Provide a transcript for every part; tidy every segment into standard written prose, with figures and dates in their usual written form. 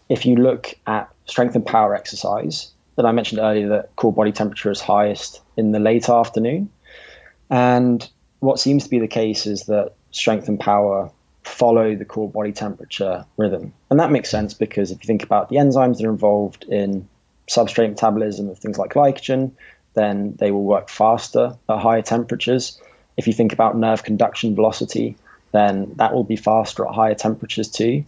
if you look at strength and power exercise, then I mentioned earlier that core body temperature is highest in the late afternoon. And what seems to be the case is that strength and power follow the core body temperature rhythm. And that makes sense because if you think about the enzymes that are involved in substrate metabolism of things like glycogen, then they will work faster at higher temperatures. If you think about nerve conduction velocity, then that will be faster at higher temperatures too.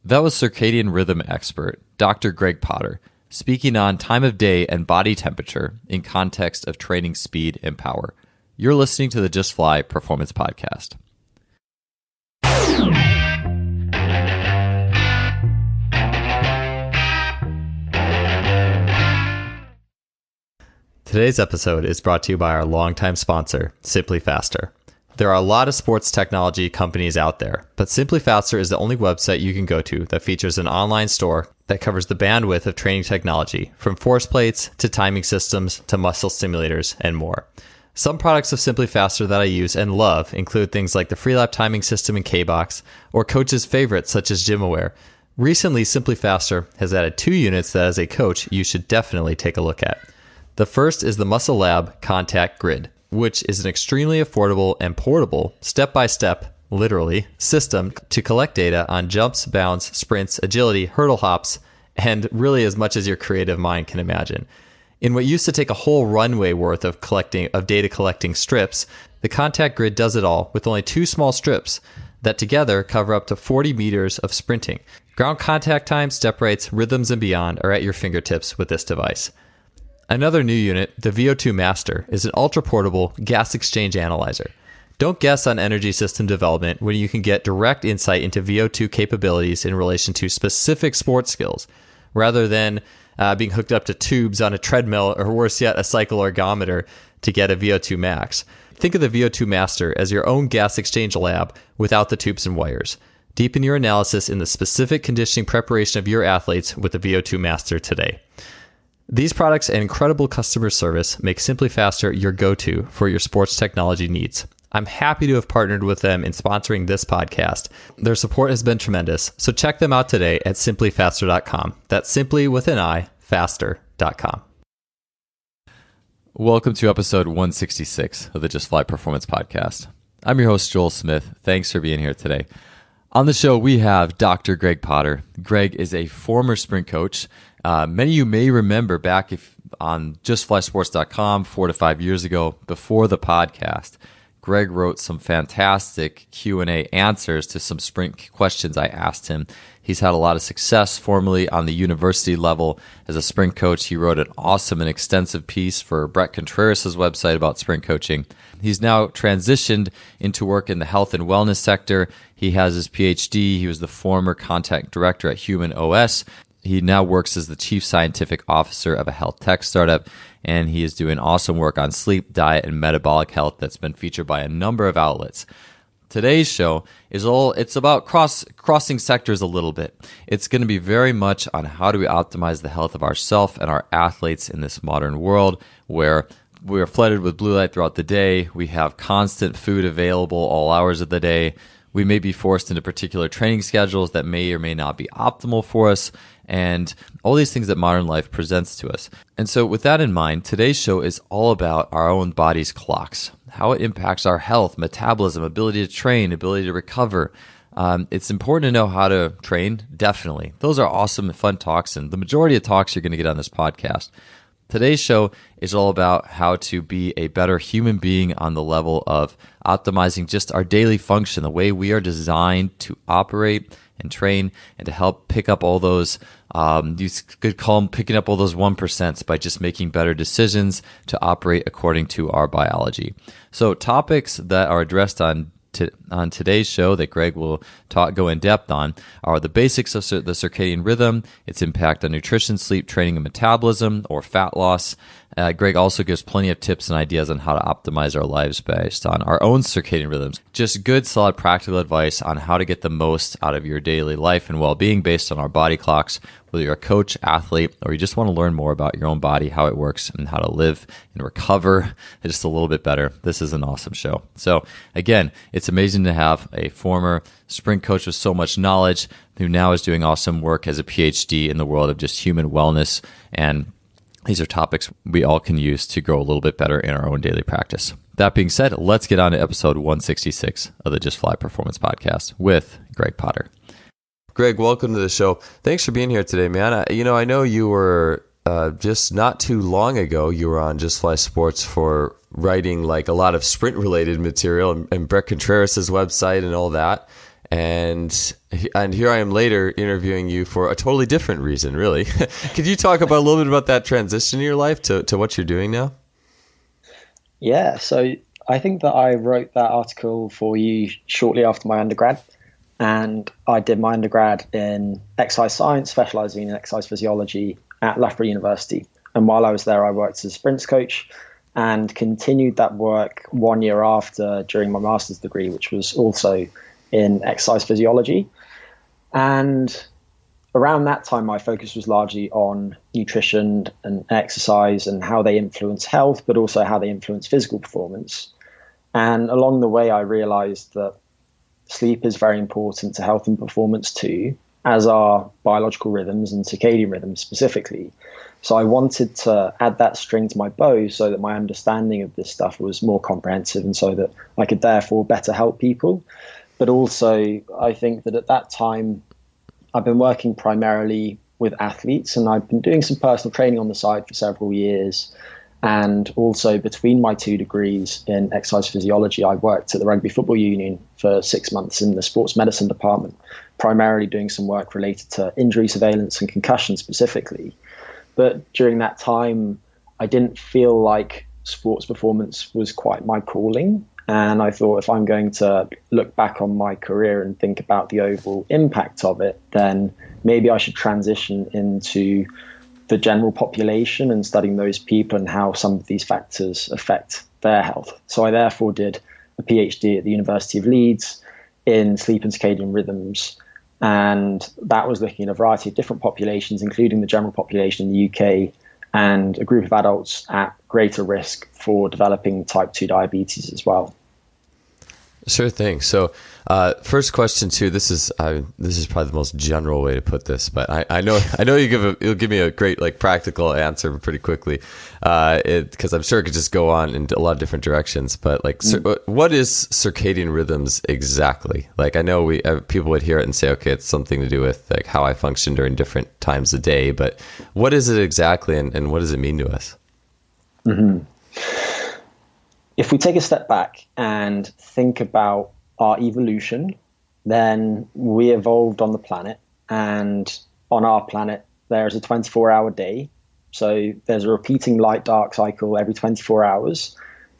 That was circadian rhythm expert, Dr. Greg Potter, speaking on time of day and body temperature in context of training speed and power. You're listening to the Just Fly Performance Podcast. Today's episode is brought to you by our longtime sponsor, Simply Faster. There are a lot of sports technology companies out there, but Simply Faster is the only website you can go to that features an online store that covers the bandwidth of training technology, from force plates to timing systems to muscle stimulators and more. Some products of Simply Faster that I use and love include things like the Freelap timing system in K-Box or coaches' favorites such as GymAware. Recently, Simply Faster has added 2 units that as a coach you should definitely take a look at. The first is the Muscle Lab Contact Grid, which is an extremely affordable and portable, step-by-step, literally, system to collect data on jumps, bounds, sprints, agility, hurdle hops, and really as much as your creative mind can imagine. In what used to take a whole runway worth of data collecting strips, the Contact Grid does it all with only 2 small strips that together cover up to 40 meters of sprinting. Ground contact time, step rates, rhythms, and beyond are at your fingertips with this device. Another new unit, the VO2 Master, is an ultra-portable gas exchange analyzer. Don't guess on energy system development when you can get direct insight into VO2 capabilities in relation to specific sports skills, rather than being hooked up to tubes on a treadmill or worse yet, a cycle ergometer to get a VO2 max. Think of the VO2 Master as your own gas exchange lab without the tubes and wires. Deepen your analysis in the specific conditioning preparation of your athletes with the VO2 Master today. These products and incredible customer service make Simply Faster your go-to for your sports technology needs. I'm happy to have partnered with them in sponsoring this podcast. Their support has been tremendous, so check them out today at simplyfaster.com. That's simply with an I, faster.com. Welcome to episode 166 of the Just Fly Performance Podcast. I'm your host, Joel Smith. Thanks for being here today. On the show, we have Dr. Greg Potter. Greg is a former sprint coach. Many of you may remember back on justflysports.com 4 to 5 years ago, before the podcast, Greg wrote some fantastic Q&A answers to some sprint questions I asked him. He's had a lot of success formerly on the university level as a sprint coach. He wrote an awesome and extensive piece for Brett Contreras' website about sprint coaching. He's now transitioned into work in the health and wellness sector. He has his Ph.D. He was the former content director at Human OS. He now works as the chief scientific officer of a health tech startup, and he is doing awesome work on sleep, diet, and metabolic health that's been featured by a number of outlets. Today's show it's about crossing sectors a little bit. It's going to be very much on how do we optimize the health of ourselves and our athletes in this modern world where we are flooded with blue light throughout the day. We have constant food available all hours of the day. We may be forced into particular training schedules that may or may not be optimal for us, and all these things that modern life presents to us. And so with that in mind, today's show is all about our own body's clocks, how it impacts our health, metabolism, ability to train, ability to recover. It's important to know how to train, definitely. Those are awesome and fun talks, and the majority of talks you're going to get on this podcast. Today's show is all about how to be a better human being on the level of optimizing just our daily function, the way we are designed to operate and train, and to help pick up all those, you could call them picking up all those 1% by just making better decisions to operate according to our biology. So topics that are addressed on today's show that Greg will go in depth on are the basics of the circadian rhythm, its impact on nutrition, sleep, training, and metabolism, or fat loss. Greg also gives plenty of tips and ideas on how to optimize our lives based on our own circadian rhythms. Just good, solid, practical advice on how to get the most out of your daily life and well-being based on our body clocks, whether you're a coach, athlete, or you just want to learn more about your own body, how it works, and how to live and recover just a little bit better, this is an awesome show. So again, it's amazing to have a former sprint coach with so much knowledge who now is doing awesome work as a PhD in the world of just human wellness. And these are topics we all can use to grow a little bit better in our own daily practice. That being said, let's get on to episode 166 of the Just Fly Performance Podcast with Greg Potter. Greg, welcome to the show. Thanks for being here today, man. I know you were just not too long ago, you were on Just Fly Sports for writing like a lot of sprint related material and Brett Contreras' website and all that. And here I am later interviewing you for a totally different reason, really. Could you talk about a little bit about that transition in your life to what you're doing now? Yeah, so I think that I wrote that article for you shortly after my undergrad. And I did my undergrad in exercise science, specializing in exercise physiology at Loughborough University. And while I was there, I worked as a sprints coach and continued that work 1 year after during my master's degree, which was also in exercise physiology. And around that time, my focus was largely on nutrition and exercise and how they influence health, but also how they influence physical performance. And along the way, I realized that sleep is very important to health and performance too, as are biological rhythms and circadian rhythms specifically. So I wanted to add that string to my bow so that my understanding of this stuff was more comprehensive and so that I could therefore better help people. But also, I think that at that time, I've been working primarily with athletes and I've been doing some personal training on the side for several years. And also between my 2 degrees in exercise physiology, I worked at the Rugby Football Union for 6 months in the sports medicine department, primarily doing some work related to injury surveillance and concussion specifically. But during that time, I didn't feel like sports performance was quite my calling. And I thought if I'm going to look back on my career and think about the overall impact of it, then maybe I should transition into the general population and studying those people and how some of these factors affect their health. So I therefore did a PhD at the University of Leeds in sleep and circadian rhythms. And that was looking at a variety of different populations, including the general population in the UK and a group of adults at greater risk for developing type 2 diabetes as well. Sure thing. So, first question too. This is probably the most general way to put this, but I know you'll give me a great like practical answer pretty quickly, because I'm sure it could just go on in a lot of different directions. But like, what is circadian rhythms exactly? Like, I know people would hear it and say, okay, it's something to do with like how I function during different times of day. But what is it exactly, and what does it mean to us? Mm-hmm. If we take a step back and think about our evolution, then we evolved on the planet, and on our planet, there's a 24-hour day. So there's a repeating light-dark cycle every 24 hours.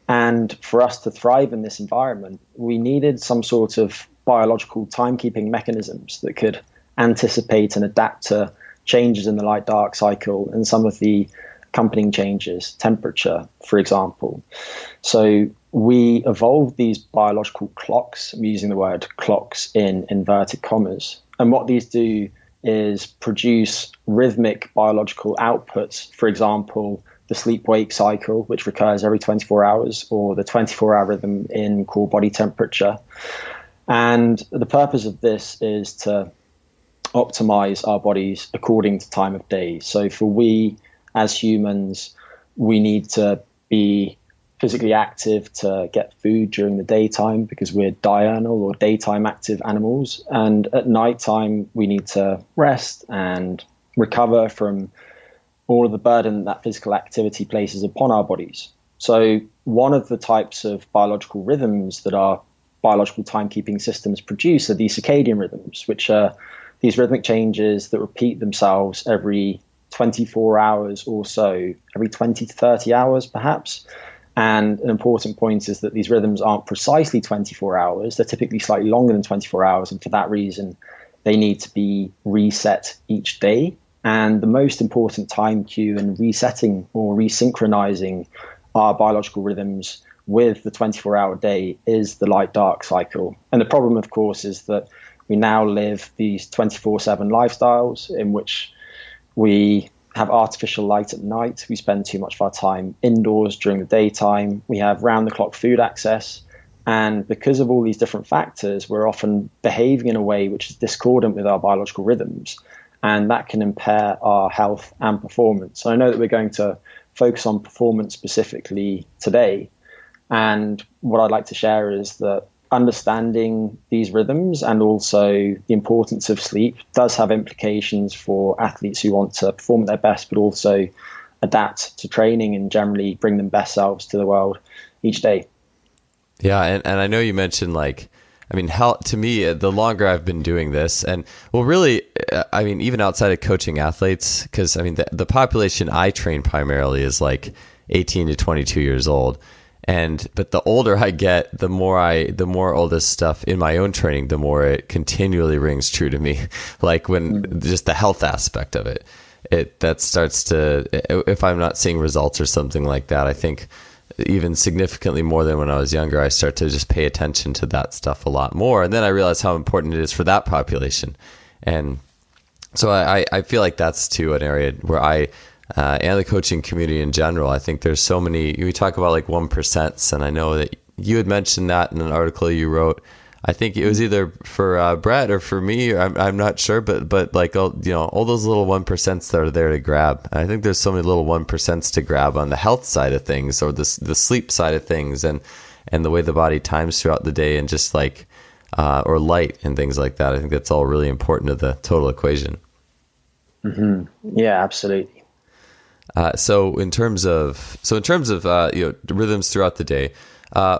And for us to thrive in this environment, we needed some sort of biological timekeeping mechanisms that could anticipate and adapt to changes in the light-dark cycle and some of the accompanying changes, temperature, for example. So we evolved these biological clocks. I'm using the word clocks in inverted commas. And what these do is produce rhythmic biological outputs. For example, the sleep-wake cycle, which recurs every 24 hours, or the 24-hour rhythm in core body temperature. And the purpose of this is to optimize our bodies according to time of day. So for we, as humans, we need to be physically active to get food during the daytime because we're diurnal or daytime active animals. And at nighttime, we need to rest and recover from all of the burden that physical activity places upon our bodies. So one of the types of biological rhythms that our biological timekeeping systems produce are these circadian rhythms, which are these rhythmic changes that repeat themselves every 24 hours or so, every 20 to 30 hours perhaps. And an important point is that these rhythms aren't precisely 24 hours. They're typically slightly longer than 24 hours. And for that reason, they need to be reset each day. And the most important time cue in resetting or resynchronizing our biological rhythms with the 24-hour day is the light-dark cycle. And the problem, of course, is that we now live these 24/7 lifestyles in which We have artificial light at night. We spend too much of our time indoors during the daytime. We have round-the-clock food access. And because of all these different factors, we're often behaving in a way which is discordant with our biological rhythms. And that can impair our health and performance. So I know that we're going to focus on performance specifically today. And what I'd like to share is that understanding these rhythms and also the importance of sleep does have implications for athletes who want to perform at their best, but also adapt to training and generally bring them best selves to the world each day. Yeah. And I know you mentioned how, to me, the longer I've been doing this, and really, even outside of coaching athletes, because the population I train primarily is 18 to 22 years old. But the older I get, the more all this stuff in my own training, the more it continually rings true to me. When just the health aspect of it that starts to, if I'm not seeing results or something like that, I think even significantly more than when I was younger, I start to just pay attention to that stuff a lot more. And then I realize how important it is for that population. And so I feel like that's too an area where and the coaching community in general, I think there's so many, we talk about 1%, and I know that you had mentioned that in an article you wrote. I think it was either for Brett or for me, or I'm not sure, but all those little 1% that are there to grab. I think there's so many little 1% to grab on the health side of things, or the sleep side of things, and the way the body times throughout the day, and just or light and things like that. I think that's all really important to the total equation. Mm-hmm. Yeah, absolutely. So in terms of rhythms throughout the day,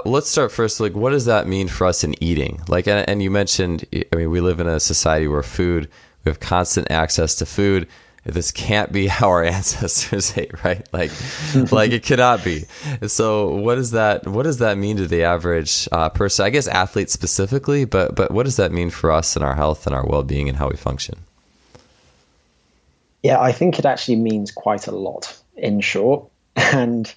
let's start first. What does that mean for us in eating? And you mentioned, we live in a society where we have constant access to food. This can't be how our ancestors ate, right? It cannot be. So what does that mean to the average person? I guess athletes specifically, but what does that mean for us and our health and our well-being and how we function? Yeah, I think it actually means quite a lot, in short. And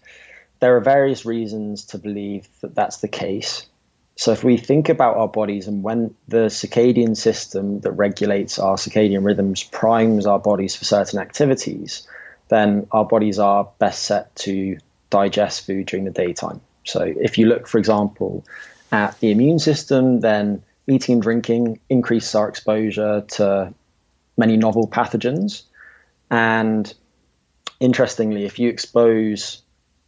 there are various reasons to believe that that's the case. So if we think about our bodies, and when the circadian system that regulates our circadian rhythms primes our bodies for certain activities, then our bodies are best set to digest food during the daytime. So if you look, for example, at the immune system, then eating and drinking increases our exposure to many novel pathogens. And interestingly, if you expose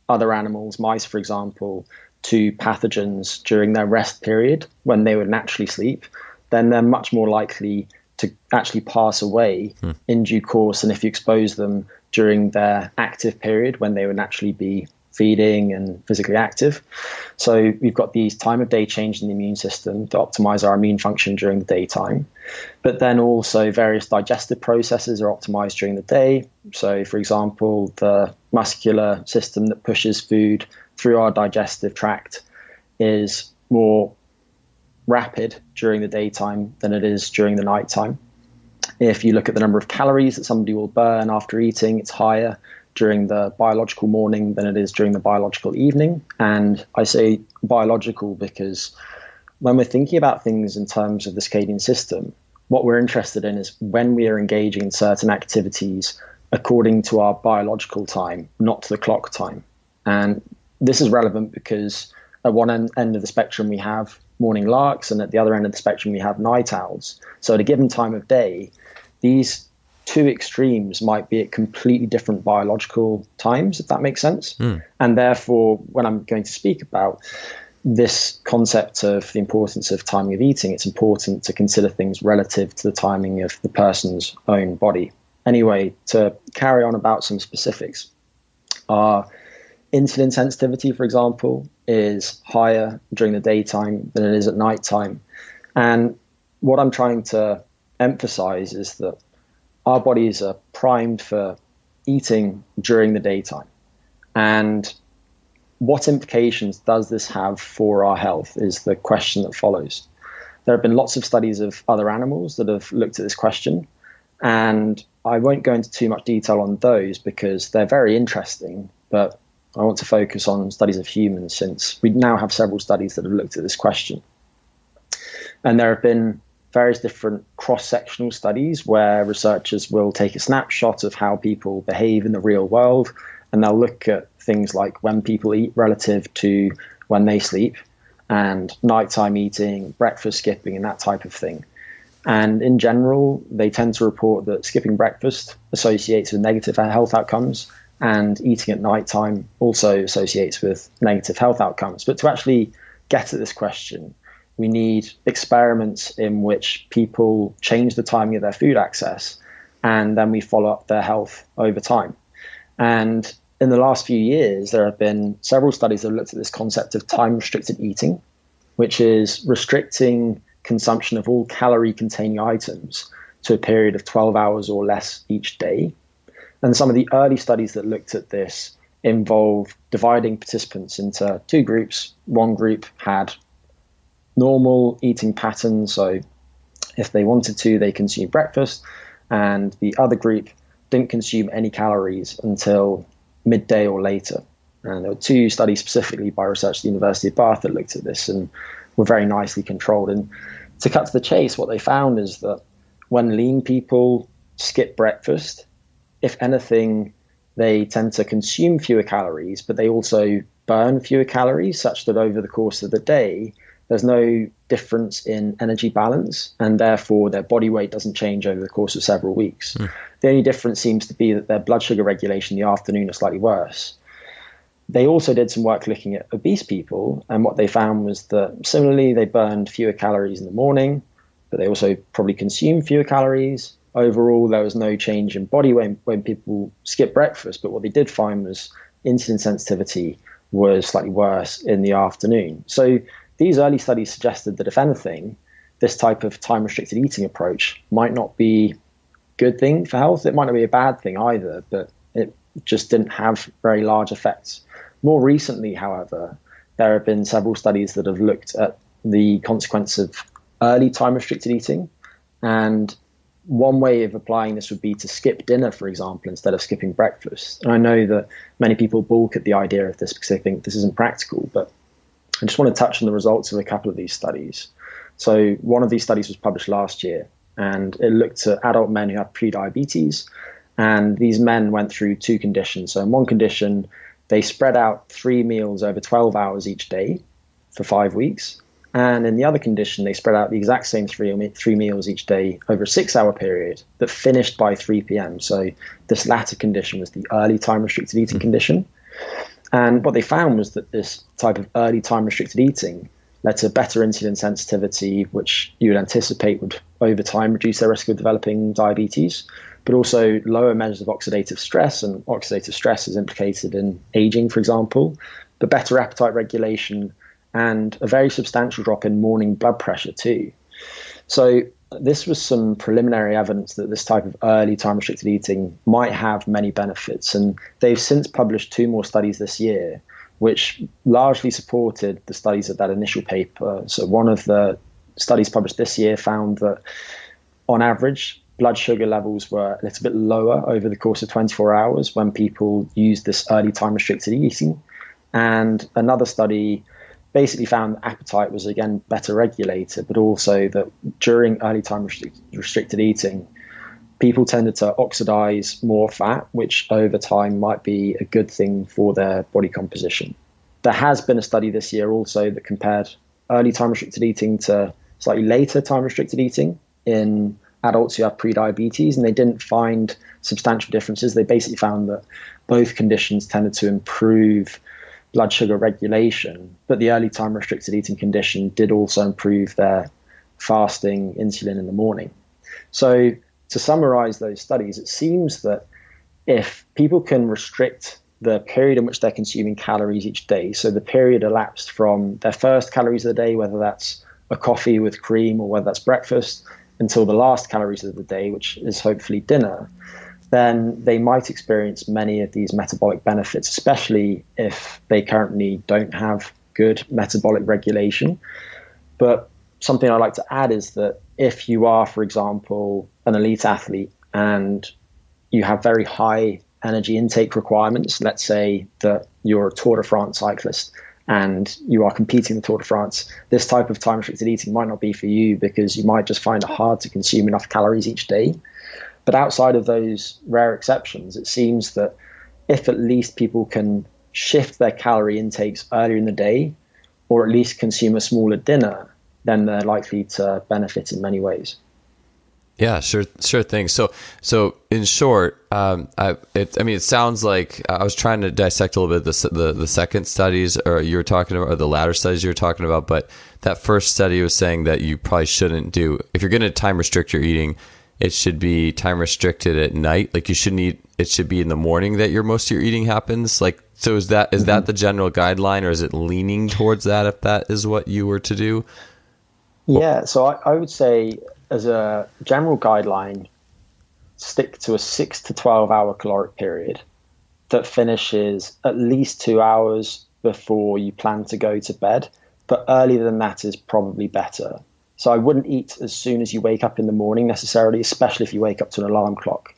other animals, mice, for example, to pathogens during their rest period when they would naturally sleep, then they're much more likely to actually pass away in due course than if you expose them during their active period when they would naturally be feeding and physically active. So we've got these time of day change in the immune system to optimize our immune function during the daytime. But then also various digestive processes are optimized during the day. So for example, the muscular system that pushes food through our digestive tract is more rapid during the daytime than it is during the nighttime. If you look at the number of calories that somebody will burn after eating, it's higher during the biological morning than it is during the biological evening. And I say biological because when we're thinking about things in terms of the circadian system, what we're interested in is when we are engaging in certain activities according to our biological time, not to the clock time. And this is relevant because at one end of the spectrum, we have morning larks, and at the other end of the spectrum, we have night owls. So at a given time of day, these two extremes might be at completely different biological times, if that makes sense. And therefore, when I'm going to speak about this concept of the importance of timing of eating, it's important to consider things relative to the timing of the person's own body. Anyway, to carry on about some specifics, our insulin sensitivity, for example, is higher during the daytime than it is at nighttime. And what I'm trying to emphasize is that our bodies are primed for eating during the daytime. And what implications does this have for our health is the question that follows. There have been lots of studies of other animals that have looked at this question, and I won't go into too much detail on those because they're very interesting, but I want to focus on studies of humans since we now have several studies that have looked at this question. And there have been various different cross-sectional studies where researchers will take a snapshot of how people behave in the real world, and they'll look at things like when people eat relative to when they sleep, and nighttime eating, breakfast skipping, and that type of thing. And in general, they tend to report that skipping breakfast associates with negative health outcomes, and eating at nighttime also associates with negative health outcomes. But to actually get at this question, we need experiments in which people change the timing of their food access, and then we follow up their health over time. And in the last few years, there have been several studies that have looked at this concept of time-restricted eating, which is restricting consumption of all calorie-containing items to a period of 12 hours or less each day. And some of the early studies that looked at this involve dividing participants into two groups. One group had normal eating patterns, so if they wanted to, they consumed breakfast, and the other group didn't consume any calories until midday or later. And there were two studies specifically by research at the University of Bath that looked at this and were very nicely controlled. And to cut to the chase, what they found is that when lean people skip breakfast, if anything, they tend to consume fewer calories, but they also burn fewer calories, such that over the course of the day, there's no difference in energy balance, and therefore their body weight doesn't change over the course of several weeks. The only difference seems to be that their blood sugar regulation in the afternoon is slightly worse. They also did some work looking at obese people, and what they found was that similarly, they burned fewer calories in the morning, but they also probably consumed fewer calories. Overall, there was no change in body weight when people skipped breakfast, but what they did find was insulin sensitivity was slightly worse in the afternoon. So these early studies suggested that, if anything, this type of time-restricted eating approach might not be a good thing for health. It might not be a bad thing either, but it just didn't have very large effects. More recently, however, there have been several studies that have looked at the consequence of early time-restricted eating. And one way of applying this would be to skip dinner, for example, instead of skipping breakfast. And I know that many people balk at the idea of this because they think this isn't practical, but I just want to touch on the results of a couple of these studies. So one of these studies was published last year, and it looked at adult men who have prediabetes. And these men went through two conditions. So in one condition, they spread out 3 meals over 12 hours each day for 5 weeks. And in the other condition, they spread out the exact same three meals each day over a 6-hour period that finished by 3 p.m. So this latter condition was the early time-restricted eating condition. And what they found was that this type of early time-restricted eating led to better insulin sensitivity, which you would anticipate would over time reduce their risk of developing diabetes, but also lower measures of oxidative stress. And oxidative stress is implicated in aging, for example, but better appetite regulation and a very substantial drop in morning blood pressure too. So this was some preliminary evidence that this type of early time-restricted eating might have many benefits. And they've since published 2 more studies this year, which largely supported the studies of that initial paper. So one of the studies published this year found that on average, blood sugar levels were a little bit lower over the course of 24 hours when people used this early time-restricted eating. And another study basically found that appetite was again better regulated, but also that during early time restricted eating, people tended to oxidize more fat, which over time might be a good thing for their body composition. There has been a study this year also that compared early time restricted eating to slightly later time restricted eating in adults who have prediabetes, and they didn't find substantial differences. They basically found that both conditions tended to improve blood sugar regulation, but the early time restricted eating condition did also improve their fasting insulin in the morning. So to summarize those studies, it seems that if people can restrict the period in which they're consuming calories each day, so the period elapsed from their first calories of the day, whether that's a coffee with cream or whether that's breakfast, until the last calories of the day, which is hopefully dinner, then they might experience many of these metabolic benefits, especially if they currently don't have good metabolic regulation. But something I'd like to add is that if you are, for example, an elite athlete and you have very high energy intake requirements, let's say that you're a Tour de France cyclist and you are competing in the Tour de France, this type of time restricted eating might not be for you, because you might just find it hard to consume enough calories each day. But outside of those rare exceptions, it seems that if at least people can shift their calorie intakes earlier in the day, or at least consume a smaller dinner, then they're likely to benefit in many ways. Yeah, sure thing. So in short, it sounds like I was trying to dissect a little bit the second studies, or you were talking about, or the latter studies you were talking about. But that first study was saying that you probably shouldn't do, if you're going to time restrict your eating, it should be time restricted at night. Like you shouldn't eat. It should be in the morning that most of your eating happens. Like, so is that the general guideline, or is it leaning towards that if that is what you were to do? Yeah, so I would say, as a general guideline, stick to a 6 to 12 hour caloric period that finishes at least 2 hours before you plan to go to bed. But earlier than that is probably better. So I wouldn't eat as soon as you wake up in the morning necessarily, especially if you wake up to an alarm clock.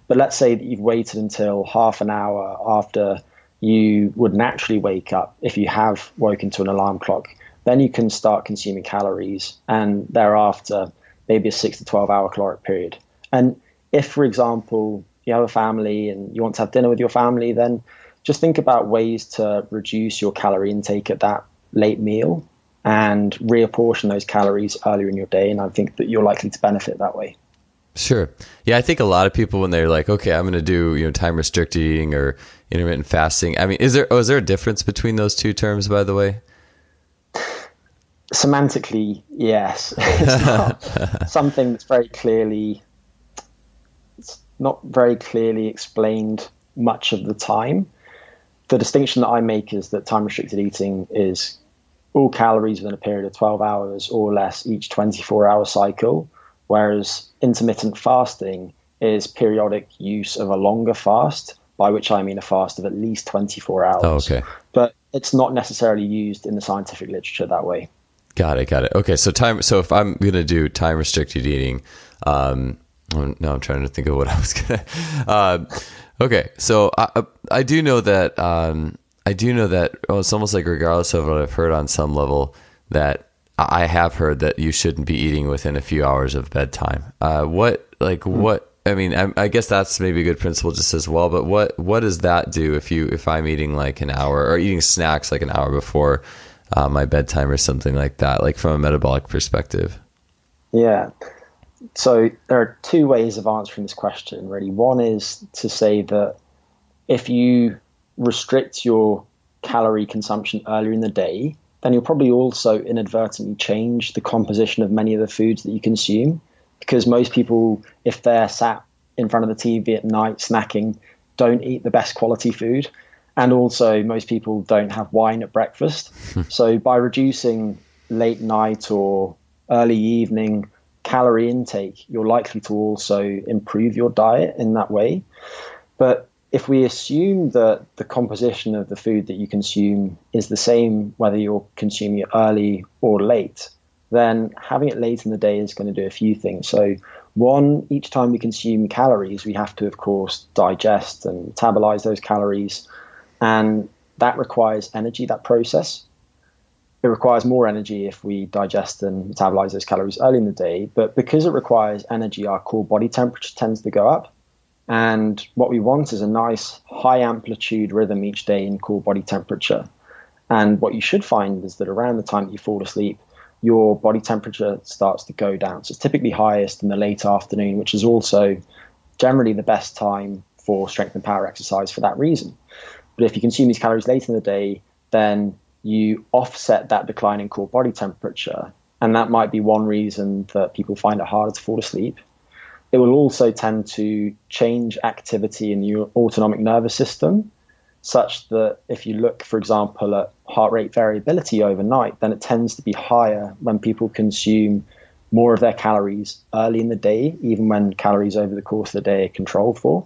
But let's say that you've waited until half an hour after you would naturally wake up if you have woken to an alarm clock. Then you can start consuming calories, and thereafter maybe a 6 to 12 hour caloric period. And if, for example, you have a family and you want to have dinner with your family, then just think about ways to reduce your calorie intake at that late meal and reapportion those calories earlier in your day. And I think that you're likely to benefit that way. Sure. Yeah, I think a lot of people, when they're like, okay, I'm going to do time restricted eating or intermittent fasting. I mean, is there a difference between those two terms, by the way? Semantically, yes. It's not something that's not very clearly explained much of the time. The distinction that I make is that time restricted eating is all calories within a period of 12 hours or less each 24-hour cycle, whereas intermittent fasting is periodic use of a longer fast, by which I mean a fast of at least 24 hours. Oh, okay. But it's not necessarily used in the scientific literature that way. Got it. Okay. So if I'm going to do time restricted eating, now I'm trying to think of what I was going to, okay. So I do know that, it's almost like, regardless of what I've heard on some level, that I have heard that you shouldn't be eating within a few hours of bedtime. I mean, I guess that's maybe a good principle just as well, but what does that do if I'm eating like an hour, or eating snacks like an hour before my bedtime or something like that, like from a metabolic perspective? Yeah. So there are two ways of answering this question, really. One is to say that if you restrict your calorie consumption earlier in the day, then you'll probably also inadvertently change the composition of many of the foods that you consume. Because most people, if they're sat in front of the TV at night snacking, don't eat the best quality food. And also, most people don't have wine at breakfast. So by reducing late night or early evening calorie intake, you're likely to also improve your diet in that way. But if we assume that the composition of the food that you consume is the same whether you're consuming it early or late, then having it late in the day is going to do a few things. So one, each time we consume calories, we have to, of course, digest and metabolize those calories. And that requires energy, that process. It requires more energy if we digest and metabolize those calories early in the day. But because it requires energy, our core body temperature tends to go up. And what we want is a nice high amplitude rhythm each day in core body temperature. And what you should find is that around the time that you fall asleep, your body temperature starts to go down. So it's typically highest in the late afternoon, which is also generally the best time for strength and power exercise for that reason. But if you consume these calories late in the day, then you offset that decline in core body temperature. And that might be one reason that people find it harder to fall asleep. It will also tend to change activity in your autonomic nervous system, such that if you look, for example, at heart rate variability overnight, then it tends to be higher when people consume more of their calories early in the day, even when calories over the course of the day are controlled for.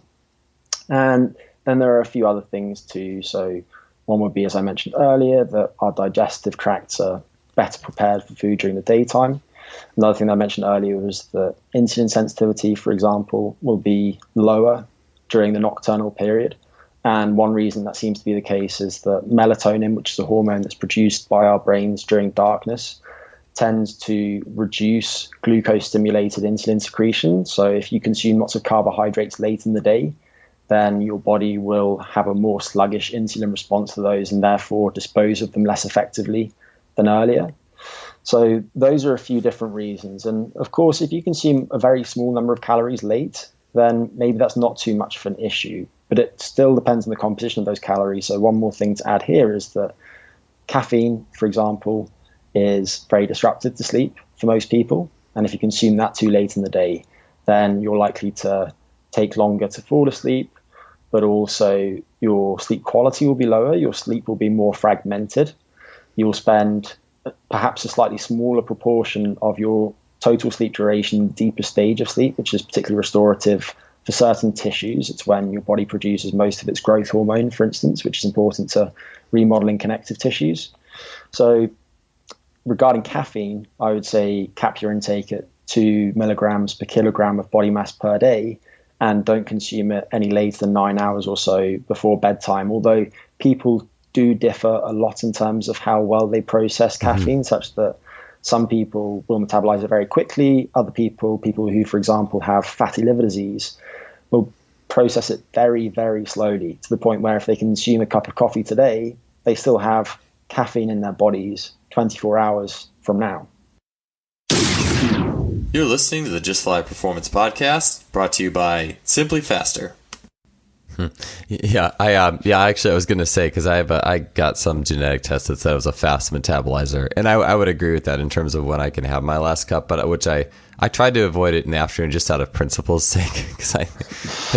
And then there are a few other things too. So one would be, as I mentioned earlier, that our digestive tracts are better prepared for food during the daytime. Another thing that I mentioned earlier was that insulin sensitivity, for example, will be lower during the nocturnal period. And one reason that seems to be the case is that melatonin, which is a hormone that's produced by our brains during darkness, tends to reduce glucose-stimulated insulin secretion. So if you consume lots of carbohydrates late in the day, then your body will have a more sluggish insulin response to those and therefore dispose of them less effectively than earlier. So those are a few different reasons. And of course, if you consume a very small number of calories late, then maybe that's not too much of an issue. But it still depends on the composition of those calories. So one more thing to add here is that caffeine, for example, is very disruptive to sleep for most people. And if you consume that too late in the day, then you're likely to take longer to fall asleep, but also your sleep quality will be lower. Your sleep will be more fragmented. You'll spend perhaps a slightly smaller proportion of your total sleep duration in the deeper stage of sleep, which is particularly restorative for certain tissues. It's when your body produces most of its growth hormone, for instance, which is important to remodeling connective tissues. So regarding caffeine, I would say cap your intake at 2 milligrams per kilogram of body mass per day, and don't consume it any later than 9 hours or so before bedtime. Although people do differ a lot in terms of how well they process caffeine, such that some people will metabolize it very quickly. Other people who, for example, have fatty liver disease, will process it very, very slowly, to the point where if they consume a cup of coffee today, they still have caffeine in their bodies 24 hours from now. You're listening to the Just Fly Performance Podcast, brought to you by Simply Faster. Actually, I was going to say, because I got some genetic test that said I was a fast metabolizer, and I would agree with that in terms of when I can have my last cup, but which I tried to avoid it in the afternoon just out of principle's sake, because I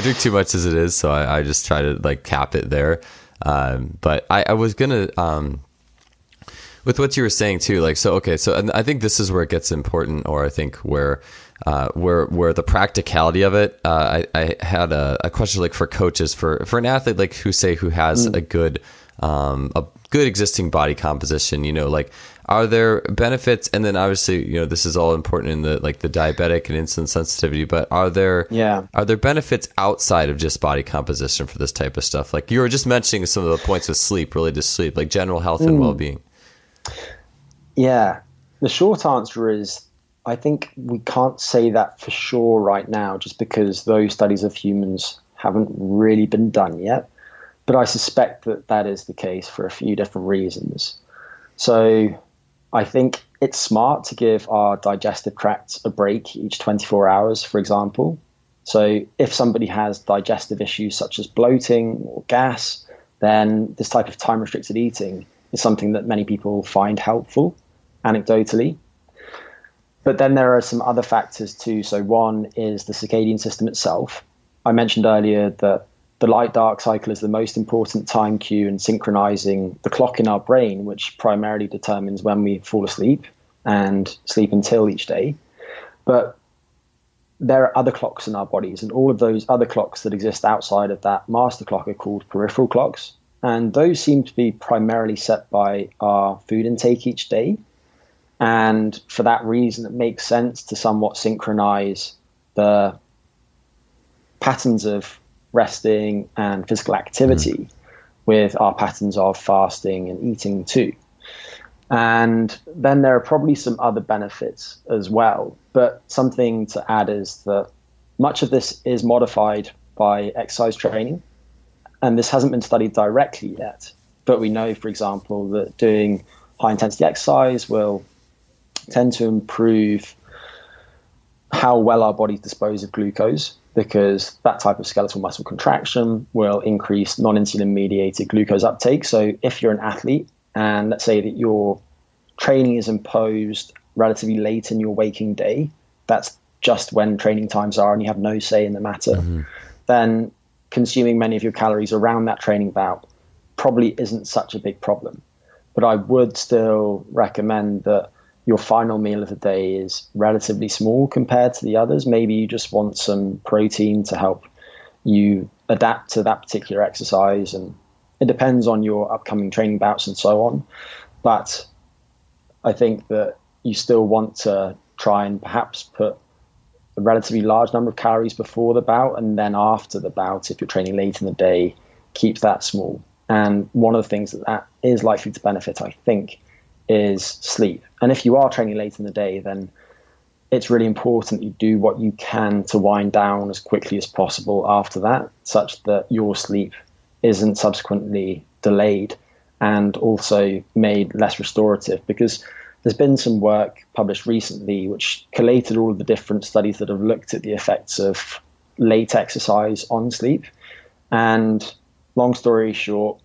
drink too much as it is, so I just try to like cap it there. But I was going to, with what you were saying too, like, so and I think this is where it gets important, or I think where the practicality of it. I had a question like for coaches, for an athlete like who has a good existing body composition, like, are there benefits? And then obviously, this is all important in the diabetic and insulin sensitivity, but are there benefits outside of just body composition for this type of stuff? Like you were just mentioning some of the points of sleep, related to sleep, like general health and well-being. Yeah, the short answer is I think we can't say that for sure right now, just because those studies of humans haven't really been done yet. But I suspect that is the case for a few different reasons. So I think it's smart to give our digestive tracts a break each 24 hours, for example. So if somebody has digestive issues such as bloating or gas, then this type of time-restricted eating is something that many people find helpful, anecdotally. But then there are some other factors too. So one is the circadian system itself. I mentioned earlier that the light-dark cycle is the most important time cue in synchronizing the clock in our brain, which primarily determines when we fall asleep and sleep until each day. But there are other clocks in our bodies, and all of those other clocks that exist outside of that master clock are called peripheral clocks. And those seem to be primarily set by our food intake each day. And for that reason, it makes sense to somewhat synchronize the patterns of resting and physical activity with our patterns of fasting and eating too. And then there are probably some other benefits as well. But something to add is that much of this is modified by exercise training. And this hasn't been studied directly yet. But we know, for example, that doing high-intensity exercise will tend to improve how well our bodies dispose of glucose, because that type of skeletal muscle contraction will increase non-insulin-mediated glucose uptake. So if you're an athlete, and let's say that your training is imposed relatively late in your waking day, that's just when training times are and you have no say in the matter, then consuming many of your calories around that training bout probably isn't such a big problem. But I would still recommend that your final meal of the day is relatively small compared to the others. Maybe you just want some protein to help you adapt to that particular exercise, and it depends on your upcoming training bouts and so on. But I think that you still want to try and perhaps put a relatively large number of calories before the bout, and then after the bout, if you're training late in the day, keep that small. And one of the things that is likely to benefit, I think, is sleep. And if you are training late in the day, then it's really important you do what you can to wind down as quickly as possible after that, such that your sleep isn't subsequently delayed and also made less restorative. Because there's been some work published recently which collated all of the different studies that have looked at the effects of late exercise on sleep. And long story short,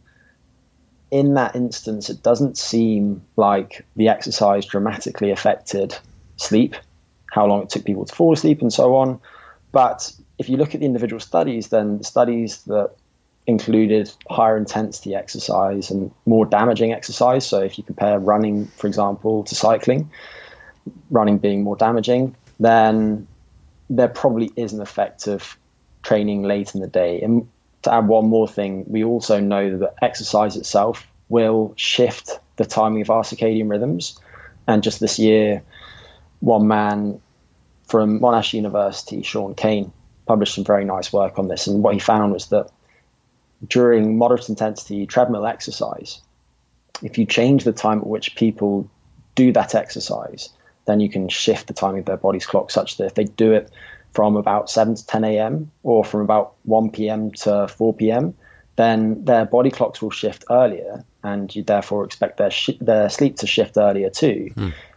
in that instance, it doesn't seem like the exercise dramatically affected sleep, how long it took people to fall asleep and so on. But if you look at the individual studies, then the studies that included higher intensity exercise and more damaging exercise, so if you compare running, for example, to cycling, running being more damaging, then there probably is an effect of training late in the day. And to add one more thing, we also know that exercise itself will shift the timing of our circadian rhythms. And just this year, one man from Monash University, Sean Kane, published some very nice work on this. And what he found was that during moderate intensity treadmill exercise, if you change the time at which people do that exercise, then you can shift the timing of their body's clock such that if they do it from about 7 to 10 a.m. or from about 1 p.m. to 4 p.m., then their body clocks will shift earlier, and you therefore expect their sleep to shift earlier too.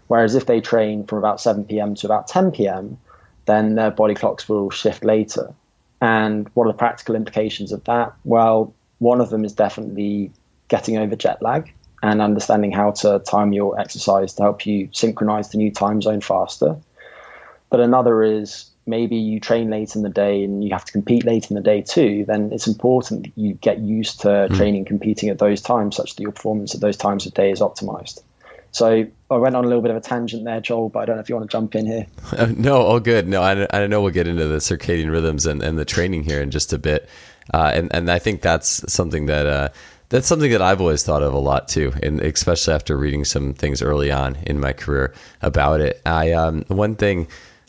Whereas if they train from about 7 p.m. to about 10 p.m., then their body clocks will shift later. And what are the practical implications of that? Well, one of them is definitely getting over jet lag and understanding how to time your exercise to help you synchronize the new time zone faster. But another is maybe you train late in the day and you have to compete late in the day too. Then it's important that you get used to training, competing at those times such that your performance at those times of day is optimized. So I went on a little bit of a tangent there, Joel, but I don't know if you want to jump in here. No, all good. No, I know we'll get into the circadian rhythms and the training here in just a bit. And I think that's something that I've always thought of a lot too, and especially after reading some things early on in my career about it. One thing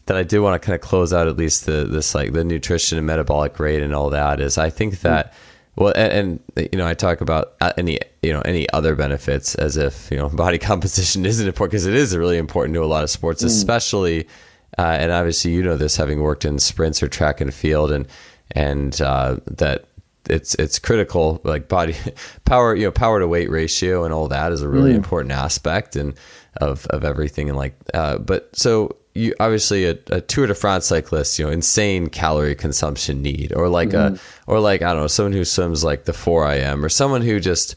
that I do want to kind of close out, at least this like the nutrition and metabolic rate and all that, is I think that well, and I talk about any other benefits as if body composition isn't important, because it is really important to a lot of sports, especially and obviously this, having worked in sprints or track and field, and that it's critical, like body power power to weight ratio and all that is a really important aspect and of everything, and but so you obviously a Tour de France cyclist, insane calorie consumption need, or I don't know, someone who swims like the 4 IM, or someone who just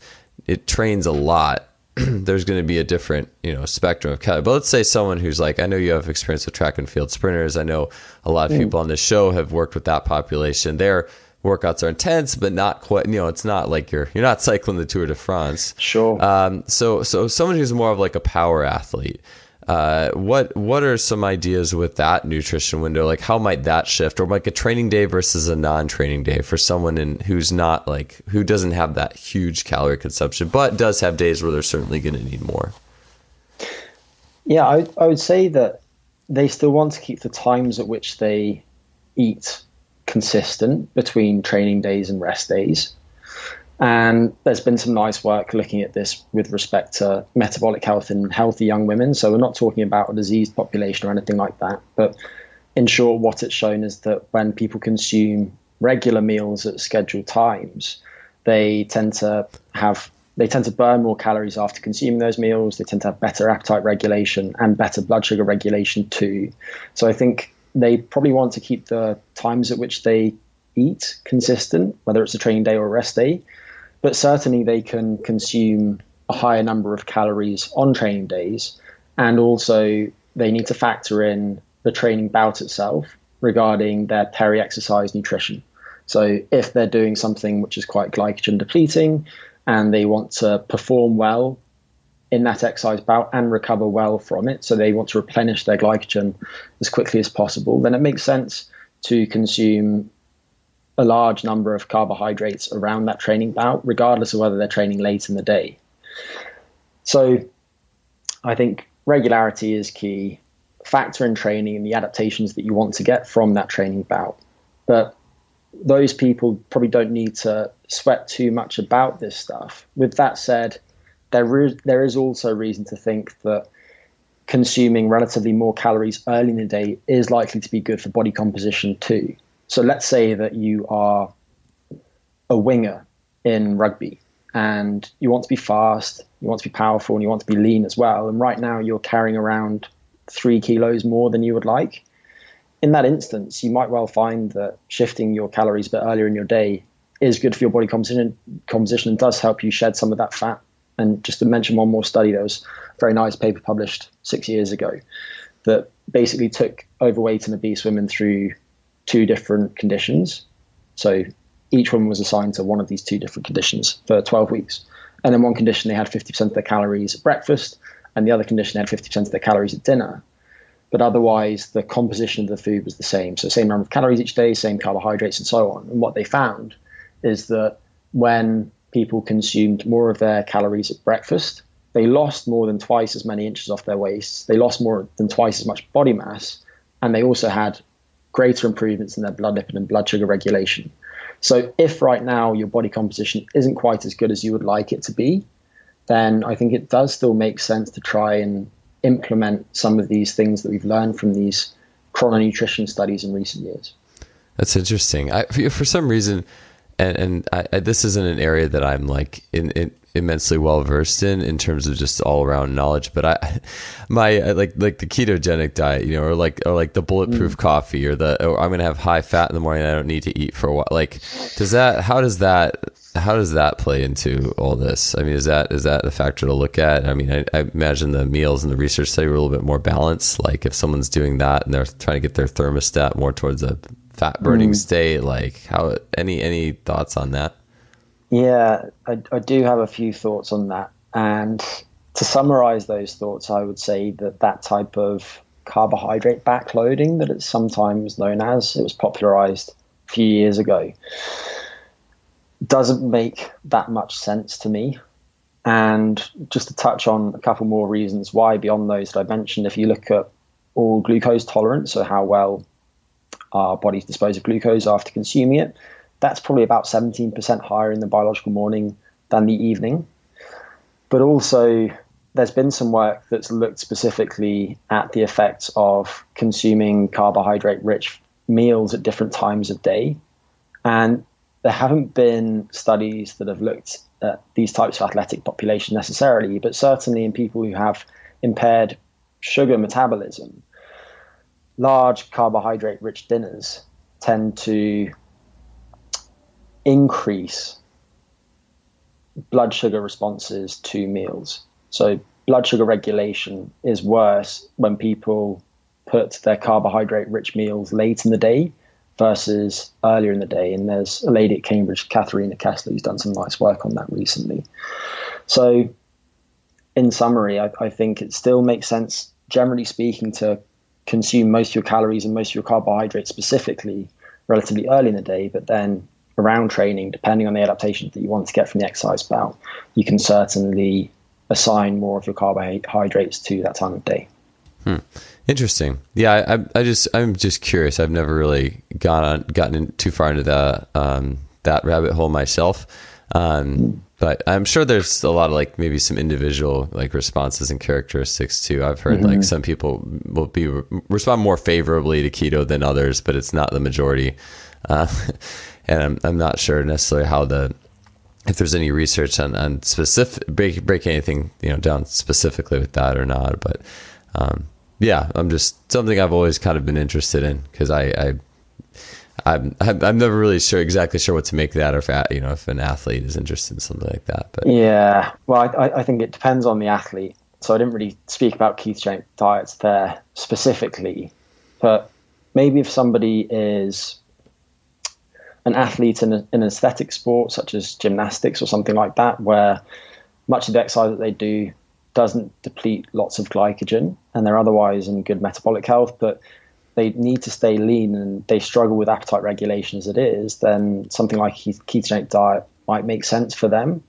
trains a lot. There's going to be a different spectrum of calories. But let's say someone who's I know you have experience with track and field sprinters. I know a lot of people on this show have worked with that population. Their workouts are intense, but not quite. It's not like you're not cycling the Tour de France. Sure. So someone who's more of like a power athlete. What are some ideas with that nutrition window? Like, how might that shift, or like a training day versus a non-training day for someone who's not who doesn't have that huge calorie consumption, but does have days where they're certainly going to need more? Yeah, I would say that they still want to keep the times at which they eat consistent between training days and rest days. And there's been some nice work looking at this with respect to metabolic health in healthy young women. So we're not talking about a diseased population or anything like that. But in short, what it's shown is that when people consume regular meals at scheduled times, they tend to burn more calories after consuming those meals. They tend to have better appetite regulation and better blood sugar regulation too. So I think they probably want to keep the times at which they eat consistent, whether it's a training day or a rest day. But certainly they can consume a higher number of calories on training days. And also they need to factor in the training bout itself regarding their peri-exercise nutrition. So if they're doing something which is quite glycogen depleting and they want to perform well in that exercise bout and recover well from it, so they want to replenish their glycogen as quickly as possible, then it makes sense to consume a large number of carbohydrates around that training bout, regardless of whether they're training late in the day. So I think regularity is key. Factor in training and the adaptations that you want to get from that training bout. But those people probably don't need to sweat too much about this stuff. With that said, there is also reason to think that consuming relatively more calories early in the day is likely to be good for body composition too. So let's say that you are a winger in rugby and you want to be fast, you want to be powerful, and you want to be lean as well. And right now you're carrying around 3 kilos more than you would like. In that instance, you might well find that shifting your calories a bit earlier in your day is good for your body composition and does help you shed some of that fat. And just to mention one more study, there was a very nice paper published 6 years ago that basically took overweight and obese women through 2 different conditions. So each woman was assigned to one of these 2 different conditions for 12 weeks. And in one condition, they had 50% of their calories at breakfast, and the other condition had 50% of their calories at dinner. But otherwise, the composition of the food was the same. So same number of calories each day, same carbohydrates, and so on. And what they found is that when people consumed more of their calories at breakfast, they lost more than twice as many inches off their waists. They lost more than twice as much body mass. And they also had greater improvements in their blood lipid and blood sugar regulation. So if right now your body composition isn't quite as good as you would like it to be, then I think it does still make sense to try and implement some of these things that we've learned from these chrononutrition studies in recent years. That's interesting. For some reason, and this isn't an area that I'm like immensely well versed in terms of just all around knowledge, but I like the ketogenic diet, you know, or like the bulletproof coffee, or I'm going to have high fat in the morning. I don't need to eat for a while. Like, how does that play into all this? I mean, is that a factor to look at? I mean, I imagine the meals and the research study were a little bit more balanced. Like if someone's doing that and they're trying to get their thermostat more towards a fat burning state, like how, any thoughts on that? Yeah, I do have a few thoughts on that. And to summarize those thoughts, I would say that type of carbohydrate backloading that it's sometimes known as, it was popularized a few years ago, doesn't make that much sense to me. And just to touch on a couple more reasons why beyond those that I mentioned, if you look at all glucose tolerance, so how well our bodies dispose of glucose after consuming it, that's probably about 17% higher in the biological morning than the evening. But also, there's been some work that's looked specifically at the effects of consuming carbohydrate-rich meals at different times of day. And there haven't been studies that have looked at these types of athletic population necessarily, but certainly in people who have impaired sugar metabolism, large carbohydrate-rich dinners tend to increase blood sugar responses to meals. So blood sugar regulation is worse when people put their carbohydrate-rich meals late in the day versus earlier in the day. And there's a lady at Cambridge, Katharina Kessler, who's done some nice work on that recently. So in summary, I think it still makes sense, generally speaking, to consume most of your calories and most of your carbohydrates specifically relatively early in the day, but then around training, depending on the adaptations that you want to get from the exercise bout, you can certainly assign more of your carbohydrates to that time of day. Interesting. Yeah, I'm just curious. I've never really gotten in too far into that rabbit hole myself. But I'm sure there's a lot of like maybe some individual like responses and characteristics too. I've heard like some people will respond more favorably to keto than others, but it's not the majority. And I'm not sure necessarily if there's any research on specific break anything, you know, down specifically with that or not. But yeah, I'm just something I've always kind of been interested in because I'm never really exactly sure what to make of that, or if an athlete is interested in something like that. But yeah, well, I think it depends on the athlete. So I didn't really speak about ketogenic diets there specifically, but maybe if somebody is an athlete in an aesthetic sport such as gymnastics or something like that, where much of the exercise that they do doesn't deplete lots of glycogen and they're otherwise in good metabolic health, but they need to stay lean and they struggle with appetite regulation as it is, then something like a ketogenic diet might make sense for them.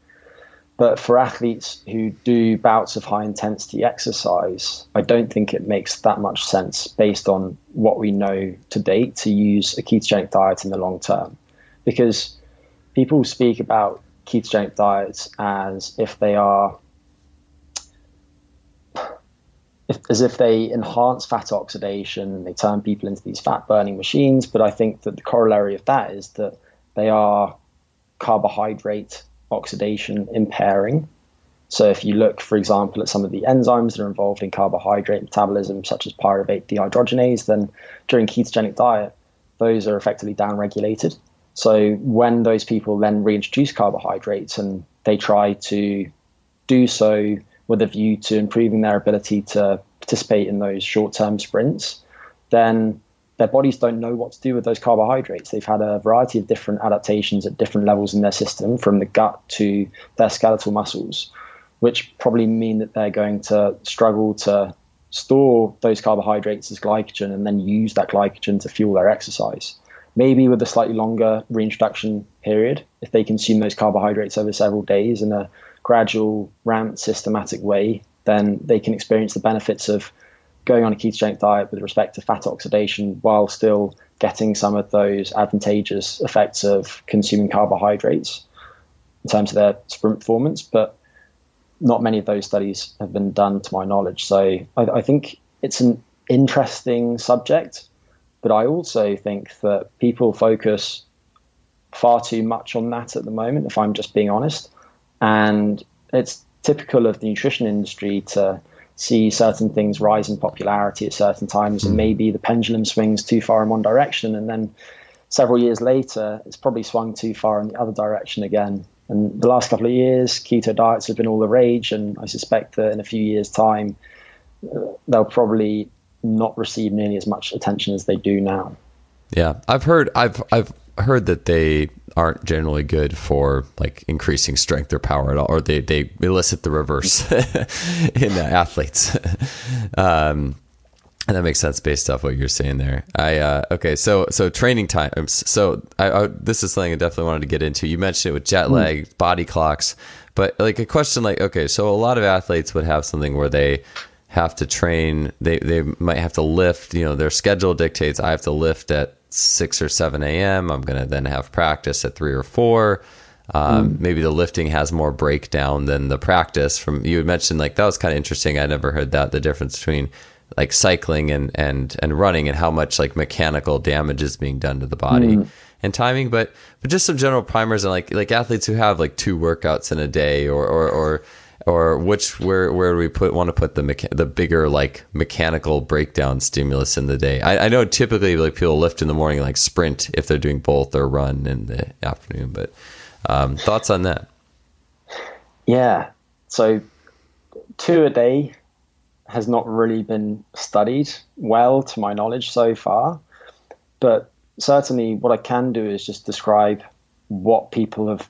But for athletes who do bouts of high intensity exercise, I don't think it makes that much sense based on what we know to date to use a ketogenic diet in the long term. because people speak about ketogenic diets as if they are, as if they enhance fat oxidation, they turn people into these fat burning machines. But I think that the corollary of that is that they are carbohydrate oxidation impairing. So if you look, for example, at some of the enzymes that are involved in carbohydrate metabolism, such as pyruvate dehydrogenase, then during ketogenic diet, those are effectively downregulated. So when those people then reintroduce carbohydrates and they try to do so with a view to improving their ability to participate in those short-term sprints, then their bodies don't know what to do with those carbohydrates. They've had a variety of different adaptations at different levels in their system, from the gut to their skeletal muscles, which probably mean that they're going to struggle to store those carbohydrates as glycogen and then use that glycogen to fuel their exercise. Maybe with a slightly longer reintroduction period, if they consume those carbohydrates over several days in a gradual, ramped, systematic way, then they can experience the benefits of going on a ketogenic diet with respect to fat oxidation while still getting some of those advantageous effects of consuming carbohydrates in terms of their sprint performance. But not many of those studies have been done to my knowledge. So I think it's an interesting subject, but I also think that people focus far too much on that at the moment, if I'm just being honest. And it's typical of the nutrition industry to see certain things rise in popularity at certain times, and maybe the pendulum swings too far in one direction, and then several years later, it's probably swung too far in the other direction again. And the last couple of years, keto diets have been all the rage, and I suspect that in a few years' time, they'll probably not receive nearly as much attention as they do now. Yeah, I've heard that they aren't generally good for like increasing strength or power at all, or they elicit the reverse in athletes. And that makes sense based off what you're saying there. Okay, so training times. So this is something I definitely wanted to get into. You mentioned it with jet lag, body clocks, but like a question like, okay, so a lot of athletes would have something where they have to train. They might have to lift. Their schedule dictates I have to lift at 6 or 7 a.m. I'm going to then have practice at 3 or 4. Maybe the lifting has more breakdown than the practice. From you had mentioned, like that was kind of interesting. I never heard that, the difference between like cycling and running, and how much like mechanical damage is being done to the body and timing. But just some general primers, and like athletes who have like 2 workouts in a day, or where do we want to put the bigger like mechanical breakdown stimulus in the day? I know typically like people lift in the morning, like sprint if they're doing both, or run in the afternoon. But thoughts on that? Yeah, so 2 a day has not really been studied well to my knowledge so far, but certainly what I can do is just describe what people have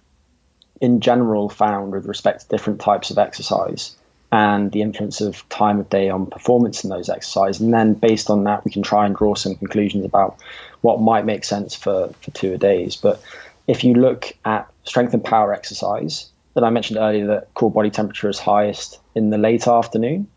in general found with respect to different types of exercise and the influence of time of day on performance in those exercises. And then based on that, we can try and draw some conclusions about what might make sense for 2 a days. But if you look at strength and power exercise, that I mentioned earlier, that core body temperature is highest in the late afternoon.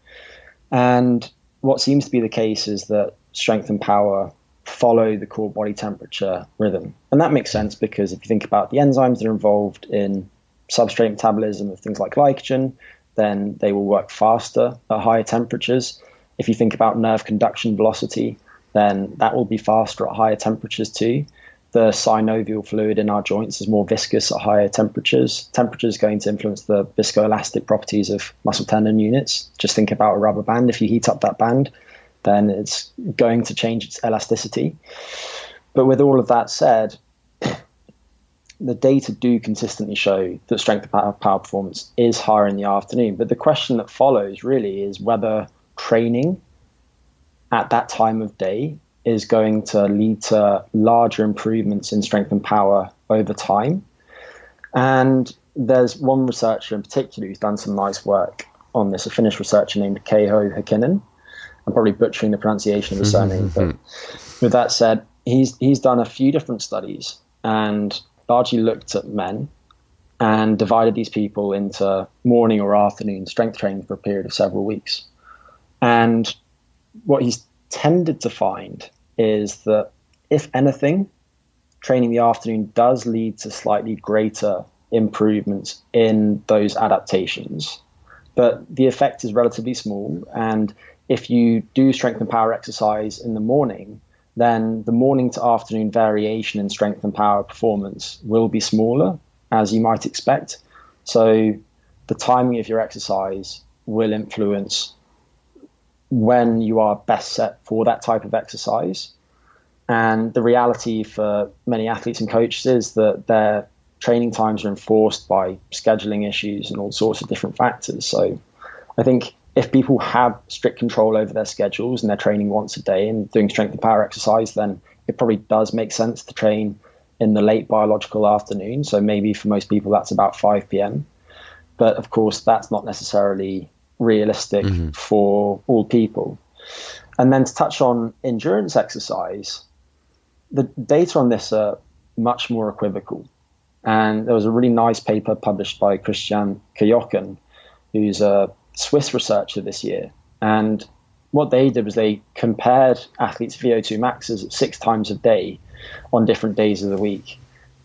And what seems to be the case is that strength and power follow the core body temperature rhythm. And that makes sense because if you think about the enzymes that are involved in substrate metabolism of things like glycogen, then they will work faster at higher temperatures. If you think about nerve conduction velocity, then that will be faster at higher temperatures too. The synovial fluid in our joints is more viscous at higher temperatures. Temperature is going to influence the viscoelastic properties of muscle tendon units. Just think about a rubber band. If you heat up that band, then it's going to change its elasticity. But with all of that said, the data do consistently show that strength and power performance is higher in the afternoon. But the question that follows really is whether training at that time of day is going to lead to larger improvements in strength and power over time. And there's one researcher in particular who's done some nice work on this, a Finnish researcher named Keiho Häkkinen. I'm probably butchering the pronunciation of his surname, but with that said, he's done a few different studies and largely looked at men and divided these people into morning or afternoon strength training for a period of several weeks. And what he's tended to find is that, if anything, training in the afternoon does lead to slightly greater improvements in those adaptations, but the effect is relatively small. And if you do strength and power exercise in the morning, then the morning to afternoon variation in strength and power performance will be smaller, as you might expect. So the timing of your exercise will influence when you are best set for that type of exercise. And the reality for many athletes and coaches is that their training times are enforced by scheduling issues and all sorts of different factors. So I think if people have strict control over their schedules and they're training once a day and doing strength and power exercise, then it probably does make sense to train in the late biological afternoon. So maybe for most people, that's about 5 p.m. But of course, that's not necessarily realistic for all people. And then to touch on endurance exercise, the data on this are much more equivocal. And there was a really nice paper published by Christian Kajoken, who's a Swiss researcher this year. And what they did was they compared athletes' VO2 maxes at 6 times a day on different days of the week.